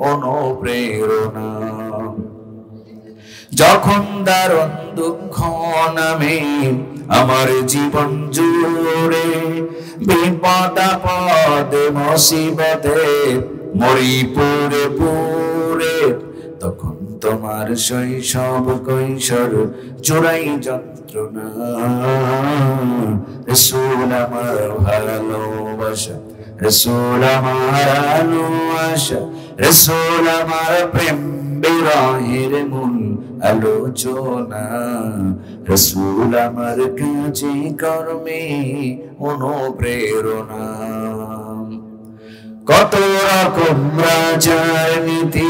অনুপ্রেরণা। যখন দারুণ দুঃখ নামে আমার জীবন জুড়ে, বিপদ আপদে মুসিবতে মরি পুরে পুরে, তখন তোমার শৈশব কৈশোর জোড়াই যন্ত্রণা। রাসূল আমার ভালোবাসা, রসুল আমার আলো আশা, রসুল আমার প্রেম বিরহের মূল আলোচনা, রসুল আমার কাজে কর্মে অনুপ্রেরণা। কত রকম রাজার নীতি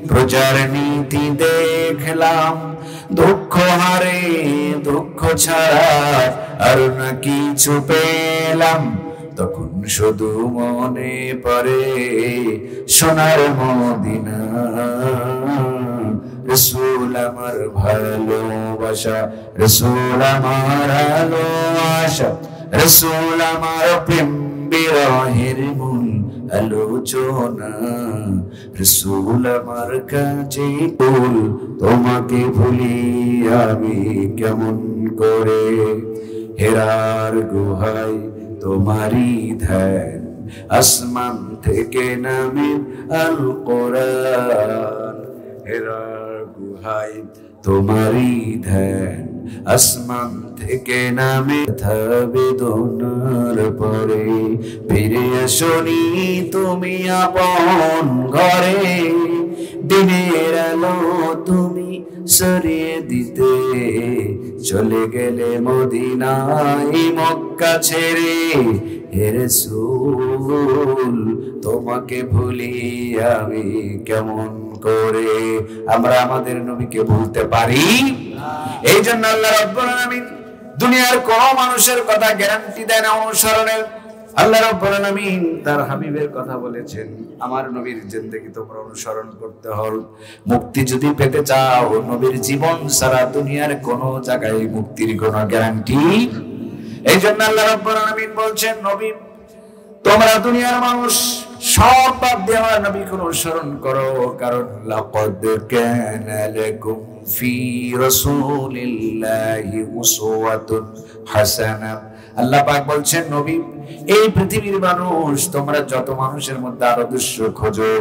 প্রচার নীতি দেখলাম, দুঃখ হারে দুঃখ ছাড়া আর না কিছু পেলাম, তখন শুধু মনে পড়ে সোনার মদিনা। রসুল আমার ভালোবাসা, রসুল আমার আলো আশা, রসুল আমার প্রেম বিরহের মূল আলোচনা, রসুল আমার কাছে কুল, তোমাকে ভুলি আমি কেমন করে। হেরার গুহায় তোমারই ধ্যান, আসমান থেকে নামে আল কোরআন। হেরার গুহায় তোমারই ধ্যান, আসমান থেকে নামে বেদনার পরে, ফিরে আসনি তুমি আপন ঘরে, দিনের আলো তুমি সরিয়ে দিতে, চলে গেলে মদিনায় মক্কা ছেড়ে। হে রাসূল তোমাকে ভুলি আমি কেমন করে। আমরা আমাদের নবীকে ভুলতে পারি? এই জন্য আল্লাহ রাব্বুল আলামিন দুনিয়ার কোন মানুষের কথা গ্যারান্টি দেন না অনুসরণের। আল্লাহ রাব্বুল আলামিন তার হাবিবের কথা বলেছেন, আমার নবীর জিন্দেগি তোমরা অনুসরণ করতে হল। মুক্তি যদি পেতে চাও, নবীর জীবন ছাড়া দুনিয়ার কোন জায়গায় মুক্তির কোন গ্যারান্টি। এই জন্য আল্লাহ রাব্বুল আলামিন বলছেন, নবী তোমরা দুনিয়ার মানুষ সব বাদ দিয়ে আমার নবীকে অনুসরণ করো, কারণ লাকাদ কানা লাকুম ফি রাসূলিল্লাহি উসওয়াতুন হাসানাহ। আল্লাহ পাক বলছেন, নবী এই পৃথিবীর মানুষ তোমরা যত মানুষের মধ্যে আদর্শ খোঁজো,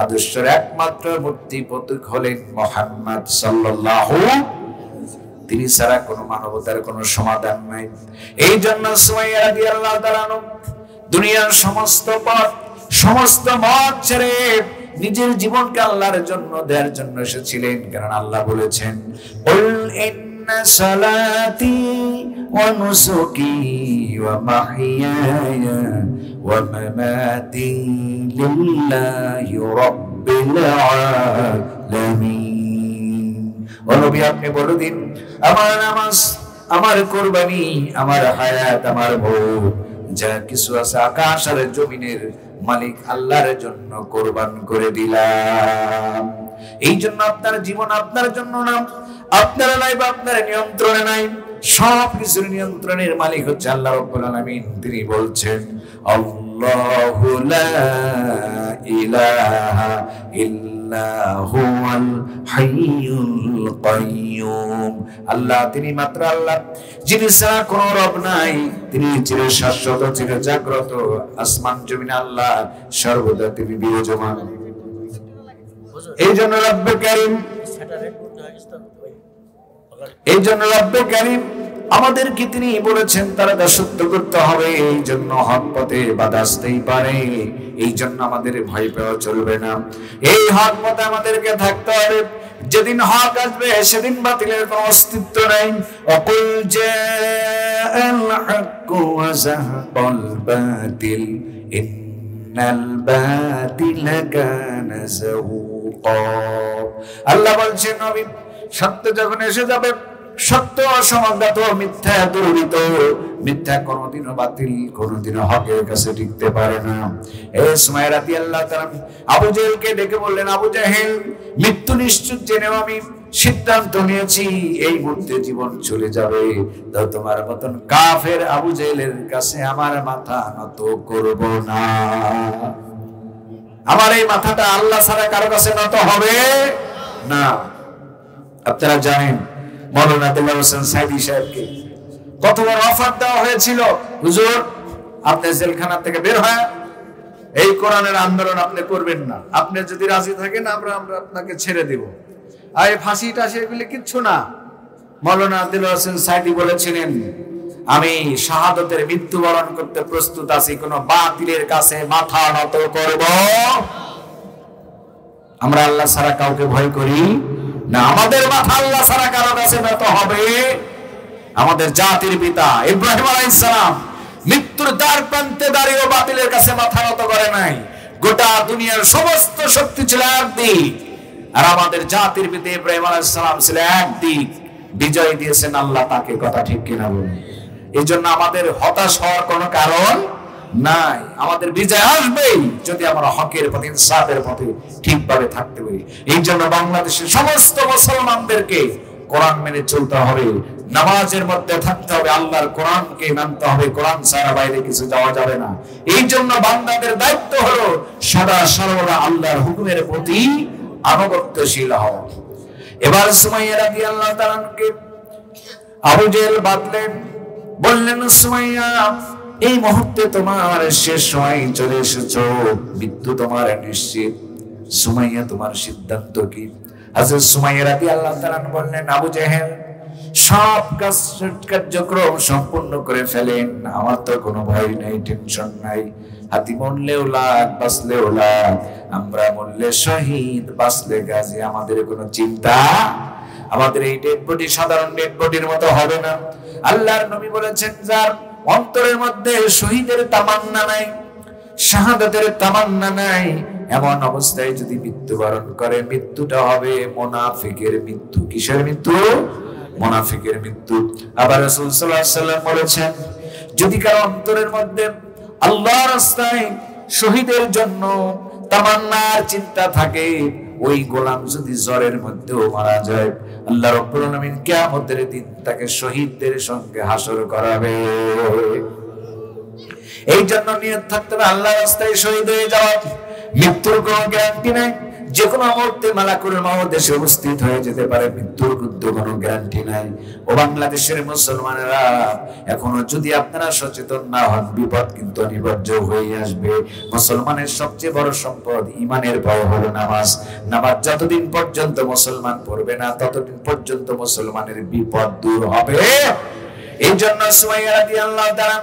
আদর্শের একমাত্র মূর্তি প্রতীক হলেন মুহাম্মদ সাল্লাল্লাহু, তিনি ছাড়া কোনো মানবতার কোনো সমাধান নাই। এই জন্য সুমাইয়া রাদিয়াল্লাহু তাআলা দুনিয়ার সমস্ত পথ সমস্ত মত ছেড়ে নিজের জীবনকে আল্লাহর জন্য দেওয়ার জন্য এসেছিলেন। কারণ আল্লাহ বলেছেন, কুল ইন্না সালাতি ওয়া নুসুকি ওয়া মাহইয়ায়া ওয়া মামাতি লিল্লাহি রাব্বিল আলামিন। ও নবী আপনি বলে দিন, আমার নামাজ, আমার কুরবানি, আমার হায়াত, আমার ভোগ যা কিছু আছে আকাশ আর জমিনের মালিক আল্লাহর জন্য কোরবান করে দিলাম। এই জন্য আপনার জীবন আপনার জন্য না, আপনার লাইফ আপনার নিয়ন্ত্রণে নাই, সব কিছুর নিয়ন্ত্রণের মালিক হচ্ছে আল্লাহ রাব্বুল আলামিন। তিনি বলছেন, আল্লাহু লা ইলাহা ইল্লা হুয়াল হাইয়ুল কাইয়্যুম। আল্লাহ তিনি মাত্র আল্লাহ, যিনি ছাড়া কোনো রব নাই, তিনি চির শাশ্বত, চির জাগ্রত, আসমান জমিন আল্লাহ সর্বদা তিনি বিরাজমান। এই জন্য রব্বে কারীম, এই জন্য রব্বে কারীম আমাদেরকে তিনি বলেছেন তারা দাসত্ব করতে হবে। এই জন্য হক পথে বাধা আসতেই পারে, এই জন্য আমাদের ভয় পাওয়া চলবে না। এই হক পথে আমাদেরকে থাকতে হবে। যেদিন হক আসবে সেদিন বাতিলের কোনো অস্তিত্ব নাই। অকুল জাআল হাক্কু ওয়া যাহাকাল বাতিল ইন্নাল বাতিলা কানা যাহুকা। আল্লাহ বলছেন, নবী সত্য যখন এসে যাবে, সত্য অসংগত, মিথ্যা দুর্নীত, মিথ্যা কোনদিনও বাতিল, কোনদিনও হকের কাছে টিকতে পারে না। এই সুমাইয়া রাদিয়াল্লাহু তাআলা আবু জেহেলকে ডেকে বললেন, আবু জেহেল মৃত্যু নিশ্চিত জেনেও আমি সিদ্ধান্ত নিয়েছি এই মুহূর্তে জীবন চলে যাবে, তো তোমার মতন কাফের আবু জেহেলের কাছে আমার মাথা নত করব না। আমার এই মাথাটা আল্লাহ ছাড়া কারো কাছে নত হবে না। আপনারা জানেন মাওলানা দেলোয়ার হোসেন সাইদি সাহেবকে কত বড় অফার দেওয়া হয়েছিল, হুজুর আপনি জেলখানা থেকে বের হয়ে এই কোরআনের আন্দোলন আপনি করবেন না, আপনি যদি রাজি থাকেন আমরা আপনাকে ছেড়ে দেব, আর ফাঁসি টাসি এগুলি কিচ্ছু না। মাওলানা দেলোয়ার হোসেন সাইদি বলেছিলেন, আমি শাহাদাতের মৃত্যুবরণ করতে প্রস্তুত আছি, কোন বাতিলের কাছে মাথা নত করব। আমরা আল্লাহ ছাড়া কাউকে ভয় করি না, আমাদের মাথা আল্লাহ ছাড়া কারো কাছে নত হবে। আমাদের জাতির পিতা ইব্রাহিম আলাইহিস সালাম মৃত্যুর দ্বার প্রান্তে দাঁড়িয়েও বাতিলের কাছে মাথা নত করে নাই। গোটা দুনিয়ার সমস্ত শক্তি ছিল একদিক, আর আমাদের জাতির পিতা ইব্রাহিম আলাইহিস সালাম ছিল একদিক। বিজয় দিয়েছেন আল্লাহ তাকে, কথা ঠিক কিনা বলুন? এই জন্য আমাদের হতাশ হওয়ার কোনো কারণ নাই। আমাদের বিজয় আসবেই যদি আমরা হকের পথে, ইনসাফের পথে ঠিকভাবে থাকতে পারি। এই জন্য বাংলাদেশের সমস্ত মুসলমানদেরকে কোরআন মেনে চলতে হবে, নামাজের মধ্যে থাকতে হবে, আল্লাহর কোরআনকে মানতে হবে, কোরআন ছাড়া বাইরে কিছু যাওয়া যাবে না। এই জন্য বান্দাদের দায়িত্ব হলো সদা সর্বদা আল্লাহর হুকুমের প্রতি আনুগত্যশীল হওয়া। এবার সুমাইয়া রাদিয়াল্লাহু তাআলা কে আবু জেহেল বাঁধলেন, বললেন সুমাইয়া এই মুহূর্তে তোমার শেষ সময় চলে এসেছো, মৃত্যু তোমার নিশ্চিত। সুমাইয়া তোমার সিদ্ধান্ত কি? হযরত সুমাইয়া রাদিয়াল্লাহু তাআলা বললেন, আবু জেহেল সব কার্যক্রম সম্পূর্ণ করে ফেলেন, আমার তো কোনো ভয় নেই, টেনশন নাই। হাতি মরলেও লাখ, বাঁচলেও লাখ, আমরা মরলে শহীদ, বাঁচলে গাজী, আমাদের কোনো চিন্তা। আমাদের এই ডেড বডি সাধারণ ডেড বডির মতো হবে না। আল্লাহর নবী বলেছেন, যার অন্তরের মধ্যে শহীদের তামান্না নাই, শাহাদাতের তামান্না নাই, এমন অবস্থায় যদি মৃত্যুবরণ করে, মৃত্যুটা হবে মুনাফিকের মৃত্যু। কিসের মৃত্যু? মুনাফিকের মৃত্যু। আবার রাসূল সাল্লাল্লাহু আলাইহি ওয়াসাল্লাম বলেছেন, যদি কারো অন্তরের মধ্যে আল্লাহর রাস্তায় শহীদের জন্য তামান্নার চিন্তা থাকে, ওই গোলাম যদি জ্বরের মধ্যেও মারা যায়, আল্লাহ রাব্বুল আলামিন কিয়ামতের দিন তাকে শহীদদের সঙ্গে হাসর করাবে। এই জন্য নিয়ত থাকতে হবে আল্লাহর রাস্তায় শহীদ হয়ে যাওয়া। মৃত্যুর কোনো গ্যারান্টি নাই, যে কোনো মুহূর্তে মালাকুল মউত দেশে উপস্থিত হয়ে যেতে পারে, মৃত্যুর কিন্তু কোনো গ্যারান্টি নাই। ও বাংলাদেশের মুসলমানেরা, এখনো যদি আপনারা সচেতন না হন, বিপদ কিন্তু অনিবার্য হয়ে আসবে। মুসলমানের সবচেয়ে বড় সম্পদ ঈমানের ভয় হলো নামাজ। নামাজ যতদিন পর্যন্ত মুসলমান পড়বে না, ততদিন পর্যন্ত মুসলমানের বিপদ দূর হবে। এই জন্য সুমাইয়া রাদিয়াল্লাহু তাআলা,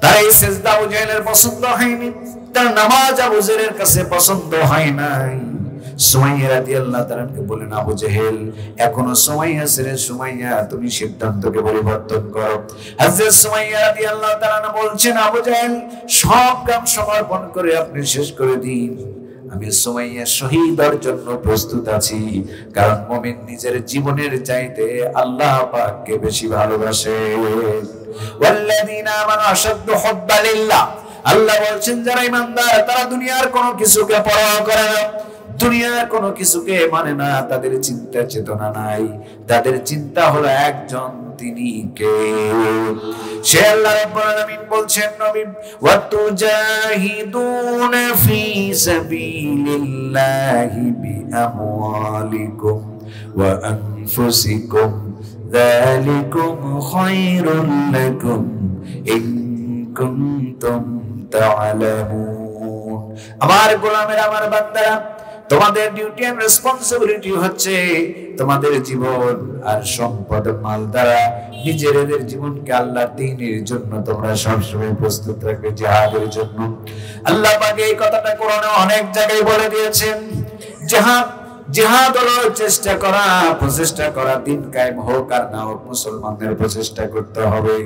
তার এই সিজদা আবু জেহেলের পছন্দ হয়নি, তার নামাজ আবু জেহেলের কাছে পছন্দ হয় নাই। সুমাইয়া রাদিয়াল্লাহু তাআলাকে বলেন, আবু জেহেল এখনো সময় আছে রে সুমাইয়া, তুমি সিদ্ধান্তকে পরিবর্তন করো। হযরত সুমাইয়া রাদিয়াল্লাহু তাআলা বলছেন, আবু জেহেল সব কাম সমর্পণ করে আপনি শেষ করে দিন, আমি সুমাইয়া শহীদ হওয়ার জন্য প্রস্তুত আছি। কারণ মুমিন নিজের জীবনের চাইতে আল্লাহ পাককে বেশি ভালোবাসে। ওয়াল্লাযীনা আমানু আশাদ্দু হুব্বান লিল্লাহ, আল্লাহ বলছেন যারা ঈমানদার তারা দুনিয়ার কোনো কিছুকে পরোয়া করে না, দুনিয়ার কোনো কিছুকে মানে না, তাদের চিন্তা চেতনা নাই, তাদের চিন্তা হলো একজন, তিনি কে? সে আল্লাহ রাব্বুল আলামিন বলছেন, নবী ওয়াতুজাহিদুনা ফি সাবিলিল্লাহি বিআমওয়ালিকুম ওয়া আনফুসিকুম যালিকুম খায়রুল লাকুম ইন কুনতুম তা'লামুন। আমার গোলামের, আমার বান্দারা, তোমাদের ডিউটি এন্ড রেসপন্সিবিলিটি হচ্ছে তোমাদের জীবন আর সম্পদ মাল দ্বারা নিজেদের জীবনকে আল্লাহর দ্বীনের জন্য তোমরা সবসময় প্রস্তুত রাখবে, জিহাদের জন্য। আল্লাহ পাক এই কথাটা কোরআনে অনেক জায়গায় বলে দিয়েছেন। জিহাদ হলো চেষ্টা করা, প্রচেষ্টা করা, দিন কায়েম হোক আর না হোক মুসলমানদের প্রচেষ্টা করতে হবে।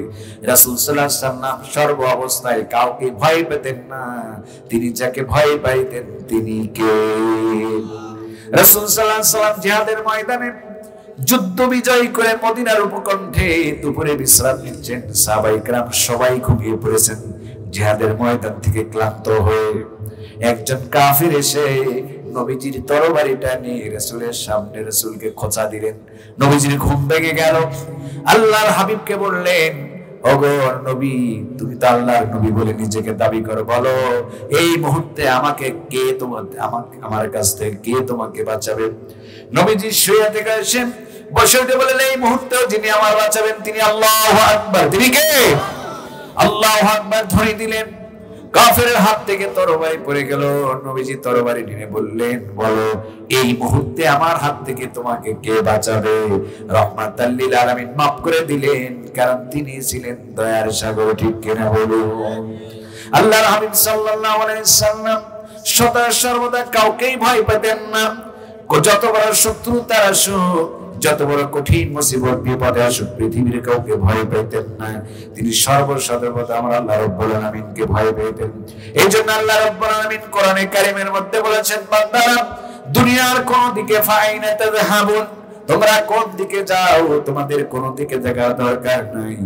রাসূল সাল্লাল্লাহু আলাইহি ওয়াসাল্লাম সর্ব অবস্থায় কাউকে ভয় পেতেন না, তিনি যাকে ভয় পাইতেন তিনি কে? রাসূল সাল্লাল্লাহু আলাইহি ওয়াসাল্লাম জিহাদের ময়দানে যুদ্ধ বিজয় করে মদিনার উপকণ্ঠে দুপুরে বিশ্রাম নিচ্ছেন। সাহাবায়ে কেরাম সবাই ঘুমিয়ে পড়েছেন। জিহাদের ময়দান থেকে ক্লান্ত হয়ে একজন কাফির এসে নবীজির তরবারিটা নিয়ে রাসূলের সামনে রাসূলকে খোঁচা দিলেন। নবীজির ঘুম ভেঙে গেল। আল্লাহর হাবিবকে বললেন, ওগো নবী, তুমি তো আল্লাহর নবী বলে নিজেকে দাবি করো, বলো এই মুহূর্তে আমাকে কে আমার কাছ থেকে কে তোমাকে বাঁচাবে? নবীজি শুয়ে থেকে এসে বসে উঠে বললেন, এই মুহূর্তেও যিনি আমার বাঁচাবেন তিনি আল্লাহু আকবার। তিনি কে? আল্লাহু আকবার ধ্বনি দিলেন। কাফেরের হাত থেকে তরবারি পড়ে গেল। নবীজি তরবারি নিয়ে বললেন, বলো এই মুহূর্তে আমার হাত থেকে তোমাকে কে বাঁচাবে? রাহমাতাল লিল আলামিন মাফ করে দিলেন, কারণ তিনি ছিলেন দয়ার সাগর। ঠিক কিনা বলুন? আল্লাহর হাবিব সাল্লাল্লাহু আলাইহি সাল্লাম সদা সর্বদা কাউকেই ভয় পেতেন না। যত বড় শত্রু তার আসুক, যত বড় কঠিন মুসিবত বিপদে আসুক, পৃথিবীর কাউকে ভয় পেতেন না। তিনি সর্বসর্বদা আমার আল্লাহ রাব্বুল আলামিনকে ভয় পেতেন। এই জন্য আল্লাহ রাব্বুল আলামিন কোরআনে কারীমের মধ্যে বলেছেন, বান্দারা দুনিয়ার কোন দিকে ফাইনা তাযহাবুন, তোমরা কোন দিকে যাও, তোমাদের কোন দিকে যাওয়ার দরকার নাই।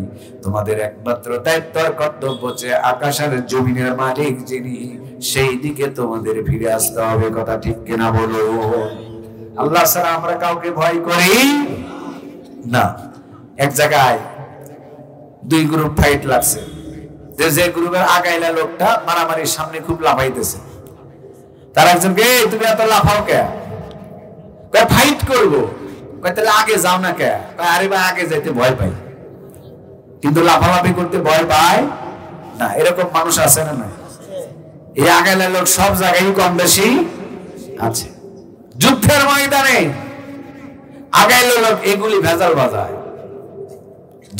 তোমাদের একমাত্র দায়িত্ব আর কর্তব্য যে আকাশ আর জমিনের মালিক যিনি, সেই দিকে তোমাদের ফিরে আসতে হবে। কথা ঠিক কিনা বলো? আল্লাহ ছাড়া আমরা কাউকে ভয় করি না। এক জায়গায় দুই গ্রুপ ফাইট লাগছে। যে গ্রুপের আগাইলা লোকটা মারামারির সামনে খুব লাফাইতেছে, তার একজনকে, তুমি এত লাফাও কে? ফাইট করবো। তাহলে আগে যাও না কে? আরে ভাই আগে যাইতে ভয় পাই, কিন্তু লাফালাফি করতে ভয় পায় না। এরকম মানুষ আছে না? না, এই আগাইলা লোক সব জায়গায় কম বেশি আছে। যুদ্ধের ময়দানে আগাইলা লোক এগুলি ভেজাল বাজায়।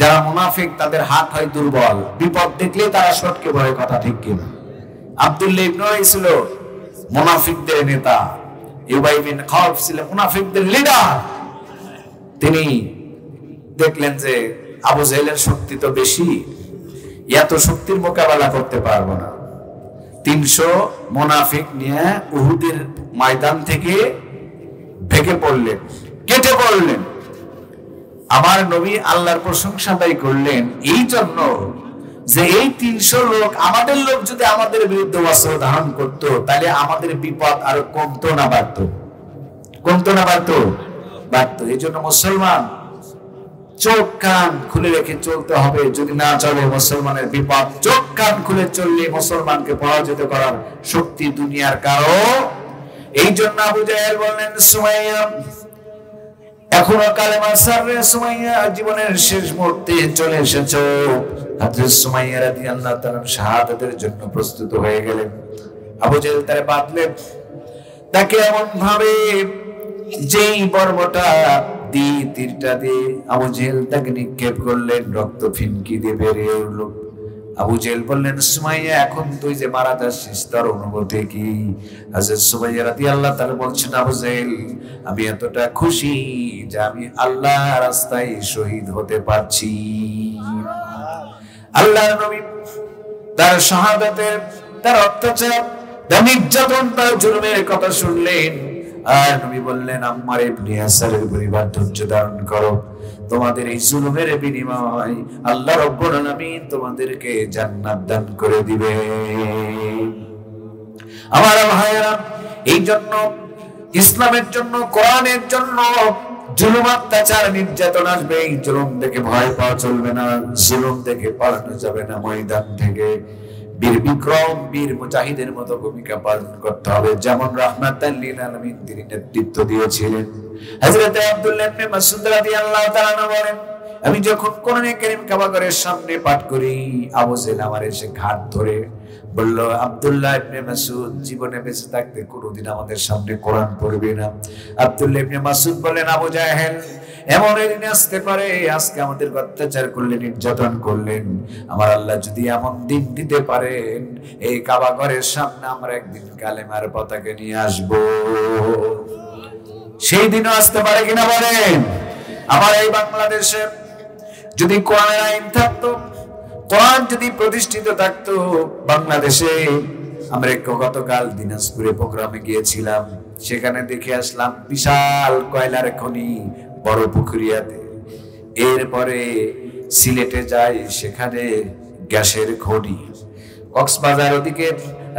যারা মুনাফিক তাদের হাত হয় দুর্বল, বিপদ দেখলে তারা সটকে পড়ে। কথা ঠিক কিনা? আব্দুল্লাহ ইবনে উবাই ছিল মুনাফিকদের নেতা, উবাই বিন খালফ ছিল মুনাফিকদের লিডার। তিনি দেখলেন যে আবু জাহেলের শক্তি তো বেশি, এত শক্তির মোকাবেলা করতে পারবো না। 300 মুনাফিক নিয়ে উহুদের ময়দান থেকে ভেঙে পড়লেন, কেটে পড়লেন। আমার নবী আল্লাহর প্রশংসা দায়ী করলেন এই জন্য যে এই 300 লোক, আমাদের লোক যদি আমাদের বিরুদ্ধে অস্ত্র ধারণ করতো, তাহলে আমাদের বিপদ আরো কমতো না বাড়তো? কমতো না বাড়তো? বাড়তো। এই জন্য মুসলমান চোখ কান খুলে রেখে চলতে হবে। যদি না চলে মুসলমানের বিপদ। চোখ কান খুলে চললে মুসলমানকে পরাজিত করার শক্তি দুনিয়ার কারো। এই জন্য আবু জাহেল বললেন, সুমাইয়া এখনো কালেমা সাররে, সুমাইয়া জীবনের শেষ মুহূর্তে চলে এসেছো। হযরত সুমাইয়া রাদিয়াল্লাহু তাআলা শাহাদাতের জন্য প্রস্তুত হয়ে গেলেন। আবু জাহেল তারে বাঁধলেন, তাকে এমন ভাবে যেই বর্বটা তীরটা দিয়ে আবু জাহেল তাকে নিক্ষেপ করলেন, রক্ত ফিনকি দিয়ে বেরিয়ে উঠল। আবু জাহেল বললেন, সুমাইয়া এখন তুই যে মারা যাচ্ছিস তার অনুভূতি কি? হযরত সুমাইয়া রাদিয়াল্লাহু তাআলা বলছেন, আবু জাহেল আমি এতটা খুশি যে আমি আল্লাহর রাস্তায় শহীদ হতে পারছি। আল্লাহর নবী তার শাহাদাতের, তার অত্যাচার, তার নির্যাতন, তার জুলুমের কথা শুনলেন। আর নবী বললেন, আম্মার ইবনে ইয়াসারের পরিবার ধৈর্য ধারণ করো, তোমাদের এই জুলুমের বিনিময় আল্লাহ রাব্বুল আলামিন তোমাদেরকে জান্নাত দান করে দিবে। আমার ভাইরা, এই জন্য ইসলামের জন্য, কোরআনের জন্য জুলুম, অত্যাচার, নির্যাতন আসবে। এই জুলুম দেখে ভয় পাওয়া চলবে না, জুলুম দেখে পালানো যাবে না। ময়দান থেকে বীর বিক্রম, বীর মুজাহিদের মতো ভূমিকা পালন করতে হবে, যেমন রাহমাতাল লিল আলামিন তিনি নেতৃত্ব দিয়েছিলেন। হযরত আব্দুল্লাহ ইবনে মাসউদ রাদিয়াল্লাহু তাআলা বলেন, আমি যখন কোরআনে কারীম কাবাগরের সামনে পাঠ করি, আবু জাহেল আমার এসে ঘাট ধরে বলল, আব্দুল্লাহ ইবনে মাসউদ জীবনে বেঁচে থাকতে কোনোদিন আমাদের সামনে কোরআন পড়বে না। আব্দুল্লাহ ইবনে মাসউদ বলেন, আবু জাহেল এমন একদিন আসতে পারে, আজকে আমাদের অত্যাচার করলেন, নির্যাতন করলেন, আমার আল্লাহ যদি এমন দিন দিতে পারেন, এই কাবাগরের সামনে আমরা একদিন কালেমার পতাকা নিয়ে আসব। সেই দিনও আসতে পারে কিনা বলেন? আমার এই বাংলাদেশে যদি কোরআনের আইন থাকতো, কোরআন যদি প্রতিষ্ঠিত থাকতো বাংলাদেশে। আমরা গতকাল দিনাজপুরে প্রোগ্রামে গিয়েছিলাম, সেখানে দেখে আসলাম বিশাল কয়লার খনি বড় পুকুরিয়াতে। এরপরে সিলেটে যাই, সেখানে গ্যাসের খনি। কক্সবাজার ওদিকে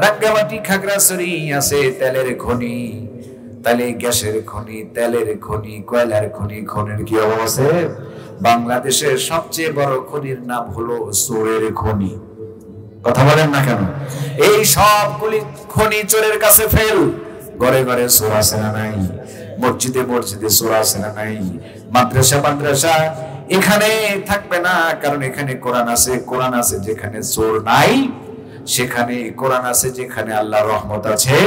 রাঙ্গামাটি, খাগড়াছড়ি আছে তেলের খনি। তাহলে গ্যাসের খনি, তেলের খনি, কয়লার খনি, খনির কি অবস্থা? বাংলাদেশের সবচেয়ে বড় খনির নাম হলো চোরের খনি। কথা বলেন না কেন? এই সবগুলি খনি চোরের কাছে ফেল। ঘরে ঘরে চোর আছে না নাই? মসজিদে মসজিদে চোর আছে না নাই? মাদ্রাসা মাদ্রাসা এখানে থাকবে না, কারণ এখানে কোরআন আছে। কোরআন আছে যেখানে চোর নাই, সেখানে কোরআন আছে, যেখানে আল্লাহর রহমত আছে।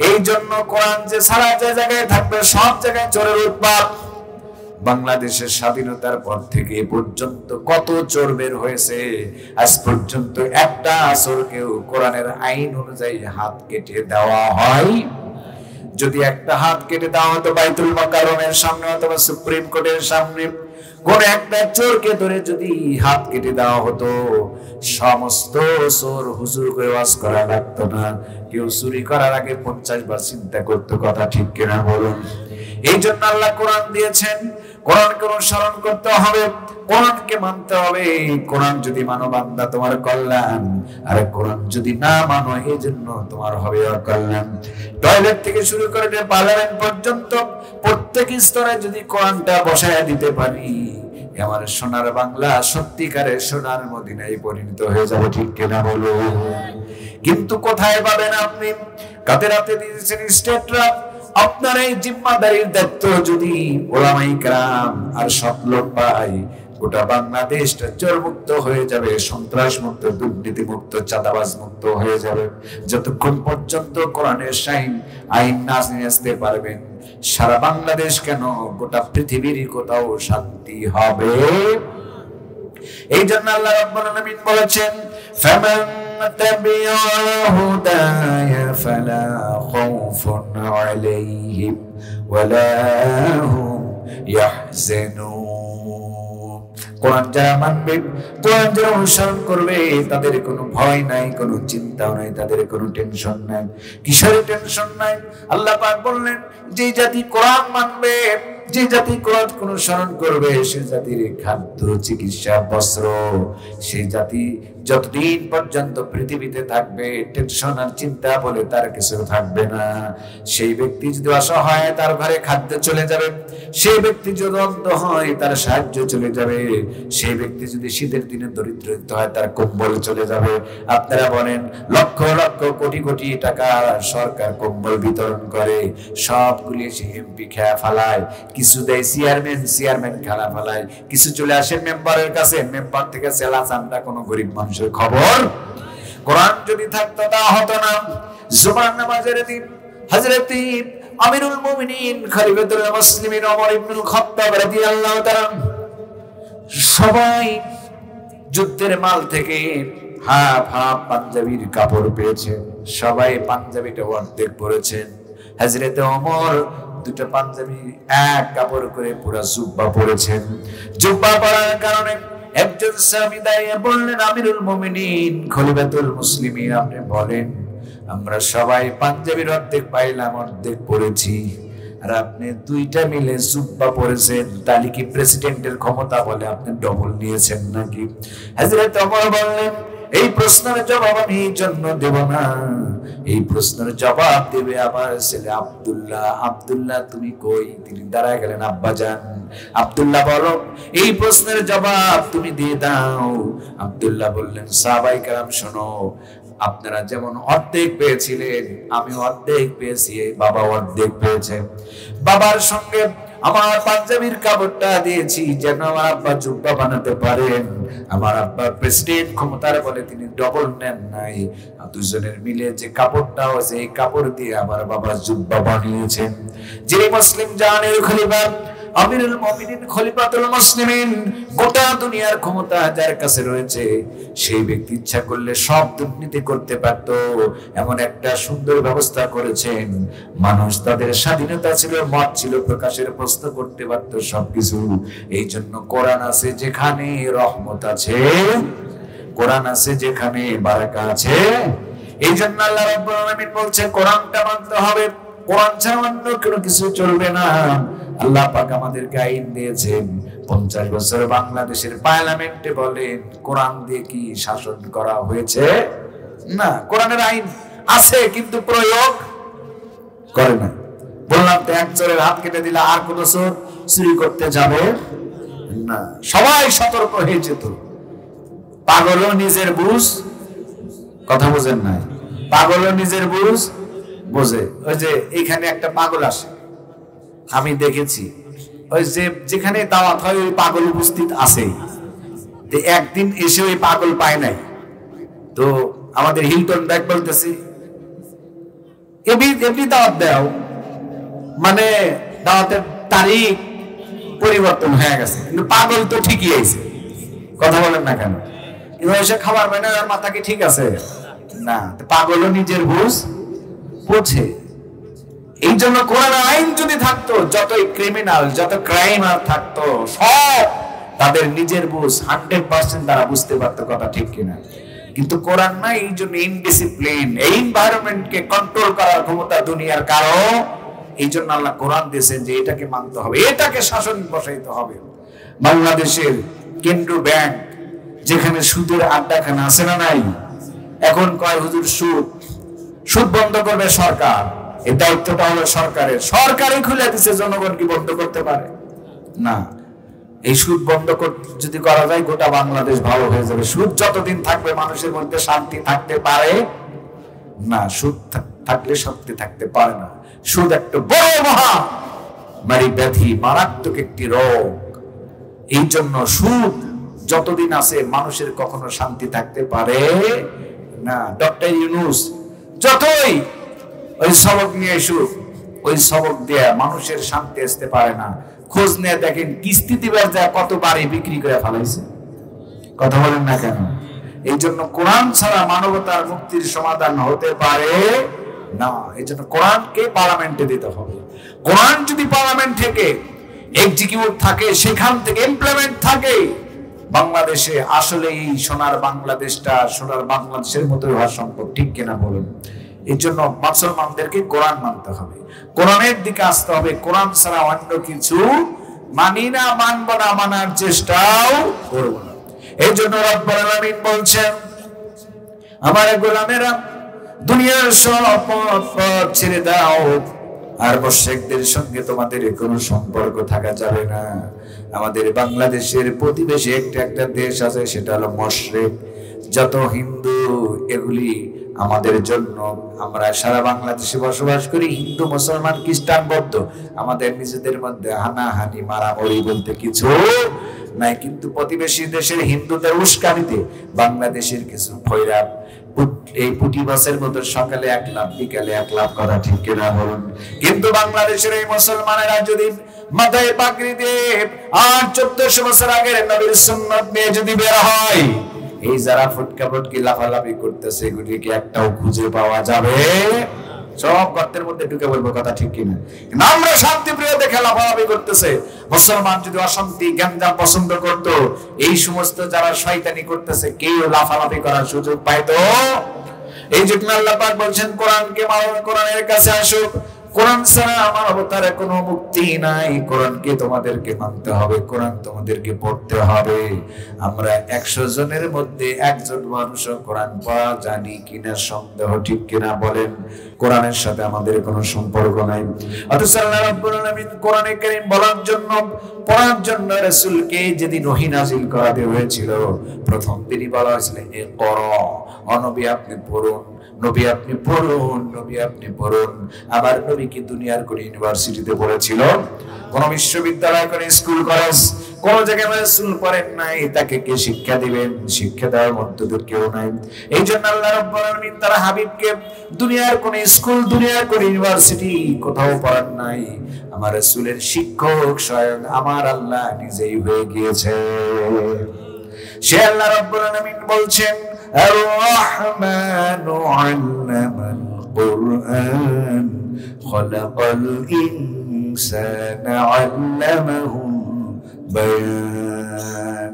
এই জন্য কোরআন যে সারা যে জায়গায় থাকবে, সব জায়গায় চোরের উৎপাত। বাংলাদেশের স্বাধীনতার পর থেকে এ পর্যন্ত কত চোর বের হয়েছে, আজ পর্যন্ত একটা চোরকেও কোরআনের আইন অনুযায়ী হাত কেটে দেওয়া হয়? যদি একটা হাত কেটে দেওয়া হতো বাইতুল মুকাররমের সামনে অথবা সুপ্রিম কোর্টের সামনে, কোন একটা চোরকে ধরে যদি হাত কেটে দেওয়া হতো, সমস্ত চোর হুজুর করে ওয়াজ করা লাগতো না। কেউ চুরি করার আগে 50 বার চিন্তা করতো। কথা ঠিক কিনা বলুন? এই জন্য আল্লাহ কোরআন দিয়েছেন, কোরআনকে অনুসরণ করতে হবে, কোরআনকে মানতে হবে। কোরআন যদি মানো বান্দা তোমার কল্যাণ, আর কোরআন যদি না মানো এই জন্য তোমার হবে অকল্যাণ। টয়লেট থেকে শুরু করে পার্লামেন্ট পর্যন্ত প্রত্যেক স্তরে যদি কোরআনটা বসায় দিতে পারি, আমার সোনার বাংলা সত্যিকারের সোনার মদিনায় পরিণত হয়ে যাবে। ঠিক কিনা বলো? কিন্তু কোথায় পাবেন আপনি? কাদের হাতে দিয়েছেন স্টেটরা। আপনার এই জিম্মাদারির দায়িত্ব যদি ওলামায়ে কেরাম আর সৎ লোক পায়, গোটা বাংলাদেশটা চোর মুক্ত হয়ে যাবে, সন্ত্রাস মুক্ত, দুর্নীতি মুক্ত, চাঁদাবাজ মুক্ত হয়ে যাবে। যতক্ষণ পর্যন্ত কোরআনের আইন না নিয়ে আসতে পারবেন, সারা বাংলাদেশ কেন গোটা পৃথিবীর কোথাও শান্তি হবে। এই জন্য আল্লাহ রাব্বুল আলামিন বলেছেন, ফামান তাবিআ হুদায়া ফালা খাউফুন আলাইহিম ওয়ালা হুম ইয়াহজানুন। কোরআন যারা মানবে, কোরআন যারা অনুসরণ করবে, তাদের কোনো ভয় নাই, কোনো চিন্তাও নাই, তাদের কোনো টেনশন নাই। কিসের টেনশন নাই? আল্লাহ পাক বললেন, যে জাতি কোরআন মানবে, যে জাতি কোরআন অনুসরণ করবে, সে জাতির খাদ্য, চিকিৎসা, বস্ত্র, সেই জাতি যতদিন পর্যন্ত পৃথিবীতে থাকবে টেনশন আর চিন্তা বলে তার কিছু থাকবে না। সেই ব্যক্তি যদি অসহায়, তার ঘরে খাদ্য চলে যাবে। সেই ব্যক্তি যদি অন্ধ হয়, তার সাহায্য চলে যাবে। সেই ব্যক্তি যদি শীতের দিনে দরিদ্র হয়, তার কম্বল চলে যাবে। আপনারা বলেন, লক্ষ লক্ষ কোটি কোটি টাকা সরকার কম্বল বিতরণ করে, সবগুলি সে এমপি খেয়া ফেলায়, কিছু দেয় চেয়ারম্যান খেলা ফেলায়, কিছু চলে আসে মেম্বারের কাছে, মেম্বার থেকে চেলা চান্দা, কোনো গরিব মানুষের খবর। কোরআন যদি থাকতো তা হতো না। জুমার নামাজের দিন হযরত আমিরুল মুমিনিন খলিফাতুল মুসলিমিন ওমর ইবনুল খাত্তাব রাদিয়াল্লাহু তাআলা সবাই যুদ্ধের মাল থেকে হাফ হাফ পাঞ্জাবির কাপড় পেয়েছেন। সবাই পাঞ্জাবিটা অর্ধেক পরেছেন। হযরত ওমর দুটো পাঞ্জাবি এক কাপড় করে পুরো জুব্বা পরেছেন। জুব্বা পরার কারণে একজন সাহাবী দাঁড়িয়ে বললেন, আমিরুল মুমিনিন খলিফাতুল মুসলিমিন, আপনি বলেন, আমরা সবাই পাঞ্জাবির অর্ধেক পাইলাম, অর্ধেক পরেছি, আর আপনি দুইটা মিলে জুব্বা পরেছেন, তাহলে কি প্রেসিডেন্টের ক্ষমতা বলে আপনি ডবল নিয়েছেন নাকি? হযরত ওমর বললেন, এই প্রশ্নের জবাব আমি এই জন্য দেব না, এই প্রশ্নের জবাব দেবে আমার ছেলে আব্দুল্লাহ। আব্দুল্লাহ তুমি কই? তিনি দাঁড়ায় গেলেন, আব্বাজান। আব্দুল্লাহ বলো, এই প্রশ্নের জবাব তুমি দিয়ে দাও। আব্দুল্লাহ বললেন, সাহাবায়ে কেরাম শোনো, আপনারা যেমন অর্ধেক পেয়েছিলেন, আমি অর্ধেক পেয়েছি, বাবা অর্ধেক পেয়েছে। বাবার সঙ্গে আমার পাঞ্জাবির কাপড়টা দিয়েছি যেন আমার আব্বা জুব্বা বানাতে পারেন। আমার আব্বা প্রেসিডেন্ট ক্ষমতার বলে তিনি ডবল নেন নাই, দুজনের মিলে যে কাপড়টা আছে এই কাপড় দিয়ে আমার বাবা জুব্বা বানিয়েছেন। যে মুসলিম জানের খলিফা আমিরুল মুমিনিন খলিফাতুল মুসলিমিন, গোটা দুনিয়ার ক্ষমতা যার কাছে রয়েছে, সেই ব্যক্তি ইচ্ছা করলে সব দুর্নীতি করতে পারত, এমন একটা সুন্দর ব্যবস্থা করেছেন। মানুষ তাদের স্বাধীনতা ছিল, মত ছিল, প্রকাশের প্রশ্ন করতে পারত, সবকিছু। এই জন্য কোরআন আছে যেখানে রহমত আছে, কোরআন আছে যেখানে বারাকা আছে। এই জন্য আল্লাহ রাব্বুল আলামিন বলছে, কোরআনটা মানতে হবে, কোরআন ছাড়া অন্য কোনো কিছু চলবে না। আল্লাহ পাক আমাদেরকে আইন দিয়েছেন। 50 বছর বাংলাদেশের পার্লামেন্টে বলেন কোরআন দিয়ে কি শাসন করা হয়েছে? না, কোরআনের আইন আছে কিন্তু প্রয়োগ করে না। বললাম তো, এক চোরের হাত কেটে দিলে আর কোন চোর চুরি করতে যাবে না। সবাই সতর্ক হয়ে যেত। পাগলও নিজের বুঝ, কথা বোঝেন নাই? পাগলও নিজের বুঝ বোঝে। ওই যে এখানে একটা পাগল আসে, আমি দেখেছি, ওই যে যেখানে দাওয়াত হয় ওই পাগল উপস্থিত আছে। একদিন এসে ওই পাগল পায় নাই, তো আমাদের হিলটন ব্যাগ বলতেছি এমনি দাওয়াত দাও, মানে দাওয়াতের তারিখ পরিবর্তন হয়ে গেছে, কিন্তু পাগল তো ঠিকই আছে। কথা বলেন না কেন? কিন্তু এসে খাবার বানায় আর মাথা কি ঠিক আছে না? পাগলও নিজের বুঝ বোঝে। এই জন্য কোরআন আইন যদি থাকতো, যতই ক্রিমিনাল যত ক্রাইম আর থাকতো, সব তাদের নিজের বুঝ 100% তারা বুঝতে পারতো। কথা ঠিক কিনা? কিন্তু কোরআন না, এই জন্য ইনডিসিপ্লিন, এই এনভায়রনমেন্টকে কন্ট্রোল করার ক্ষমতা দুনিয়ার কারো। এই জন্য আল্লাহ কোরআন দিয়েছেন যে এটাকে মানতে হবে, এটাকে শাসন বসাইতে হবে। বাংলাদেশের কেন্দ্রীয় ব্যাংক যেখানে সুদের আড্ডাখানা আছে না নাই, এখন কয় হুজুর সুদ বন্ধ করবে সরকার। এই দায়িত্বটা হলো সরকারের, সরকারই খুলে দিচ্ছে, জনগণ কি বন্ধ করতে পারে? না। এই সুদ বন্ধ যদি করা যায়, গোটা বাংলাদেশ ভালো হয়ে যাবে। সুদ যতদিন থাকবে মানুষের মধ্যে শান্তি থাকতে পারে না, সুদ থাকলে শান্তি থাকতে পারে না। সুদ একটা বড় মহামারী ব্যাধি, মারাত্মক একটি রোগ। এই জন্য সুদ যতদিন আছে মানুষের কখনো শান্তি থাকতে পারে না। ডক্টর ইউনূস যতই ওই সবক নিয়ে এসুক, ওই সবক দিয়ে মানুষের শান্তি আসতে পারে না। খোঁজ নিয়ে দেখেন কিস্তি দিবার যা কত বাড়ি বিক্রি করে ফেলাইছে। কথা বলেন না কেন? এই জন্য কোরআন ছাড়া মানবতার মুক্তির সমাধান হতে পারে না। এই জন্য কোরআনকে পার্লামেন্টে দিতে হবে। কোরআন যদি পার্লামেন্ট থেকে এক্সিকিউট থাকে, সেখান থেকে ইমপ্লিমেন্ট থাকে, বাংলাদেশে আসলে এই সোনার বাংলাদেশটা সোনার বাংলাদেশের মতো হওয়া সম্ভব। ঠিক কিনা বলুন? এই জন্য মুসলমানদেরকে কোরআন মানতে হবে, কোরআনের দিকে আসতে হবে। কোরআন ছাড়া অন্য কিছু মানি না, মানব না, মানার চেষ্টাও করব না। এই জন্য রব্বুল আলামিন বলছেন, আমার গোলামেরা দুনিয়ার সব পথ ছেড়ে দাও, আর মুশরিকদের সঙ্গে তোমাদের কোনো সম্পর্ক থাকা যাবে না। আমাদের বাংলাদেশের প্রতিবেশী একটা দেশ আছে, সেটা হলো মুশরিক। যত হিন্দু এগুলি আমাদের জন্য, আমরা সারা বাংলাদেশে বসবাস করি, হিন্দু মুসলমান খ্রিস্টান বৌদ্ধ, আমাদের নিজেদের মধ্যে হানাহানি মারামারি বলতে কিছু নাই। কিন্তু প্রতিবেশী দেশের হিন্দুদের উস্কানিতে বাংলাদেশের কিছু ভৈরা এই পুঁটি মাছের মতো সকালে 1 লাখ বিকালে 1 লাখ। কথা ঠিক কিনা বলুন? কিন্তু বাংলাদেশের এই মুসলমানেরা যদি মাথায় পাগড়ি দিয়ে 1400 বছর আগের নবীর সুন্নাত নিয়ে যদি বের হয়, এই যারা ফুটকা ফুটকি লাফালাফি করতেছে এগুলিকে একটাও খুঁজে পাওয়া যাবে? সব গর্তের মধ্যে ঢুকে বলবো। কথা ঠিক কিনা? আমরা শান্তি প্রিয় দেখে লাফালাফি করতেছে। মুসলমান যদি অশান্তি গ্যাঞ্জাম পছন্দ করতো, এই সমস্ত যারা শয়তানি করতেছে কেউ লাফালাফি করার সুযোগ পাইতো? এই জন্য আল্লাহ পাক বলছেন কোরআনকে মানো, কোরআনের কাছে আসো। কোরআন ছাড়া আমার অবতারে কোনো মুক্তি নাই। কোরআনকে তোমাদেরকে মানতে হবে, কোরআন তোমাদেরকে পড়তে হবে। আমরা 100 জনের মধ্যে 1 জন মানুষও কোরআন পড়া জানি কিনা সন্দেহ। ঠিক কিনা বলেন? কোরআনের সাথে আমাদের কোনো সম্পর্ক নাই। অথচ আল্লাহ রাব্বুল আলামিন কোরআনে কারীম বলার জন্য, পড়ার জন্য রাসূলকে যেদিন ওহী নাযিল করাতে হয়েছিল, প্রথম দিনই বলা হয়েছিল ইকরা, নবী আপনি পড়ুন, নবী আপনি পড়ুন, নবী আপনি পড়ুন। আবার নবী কি দুনিয়ার কোন ইউনিভার্সিটিতে পড়েছিল? কোন বিশ্ববিদ্যালয়, কোন স্কুল কলেজ, কোন জায়গায় রাসূল পড়েন নাই। তাকে কে শিক্ষা দিবেন? শিক্ষা দেওয়ার মতো কেউ নাই। এই জন্য আল্লাহ রাব্বুল আলামিন তার হাবিবকে দুনিয়ার কোন স্কুল, দুনিয়ার কোন ইউনিভার্সিটি কোথাও পড়ান নাই। আমার রাসূলের শিক্ষক স্বয়ং আমার আল্লাহ নিজেই হয়ে গিয়েছে। সে আল্লাহ রাব্বুল আলামিন বলছেন, الرحمن علم القرآن خلق الإنسان علمه البيان।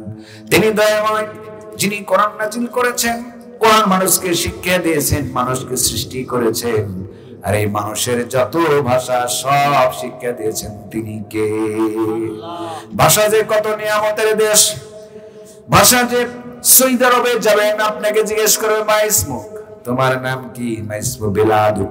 তিনি দয়াময়, যিনি কোরআন নাযিল করেছেন, কোরআন মানুষকে শিক্ষা দিয়েছেন, মানুষকে সৃষ্টি করেছেন, আর এই মানুষের যত ভাষা সব শিক্ষা দিয়েছেন তিনি কে? ভাষা যে কত নিয়ামতের দেশ, ভাষা যে সৌদি আরবে যাবেন আপনাকে জিজ্ঞেস করবে মা ইসমুক, তোমার নাম কি? মা ইসমু বিলাদুক।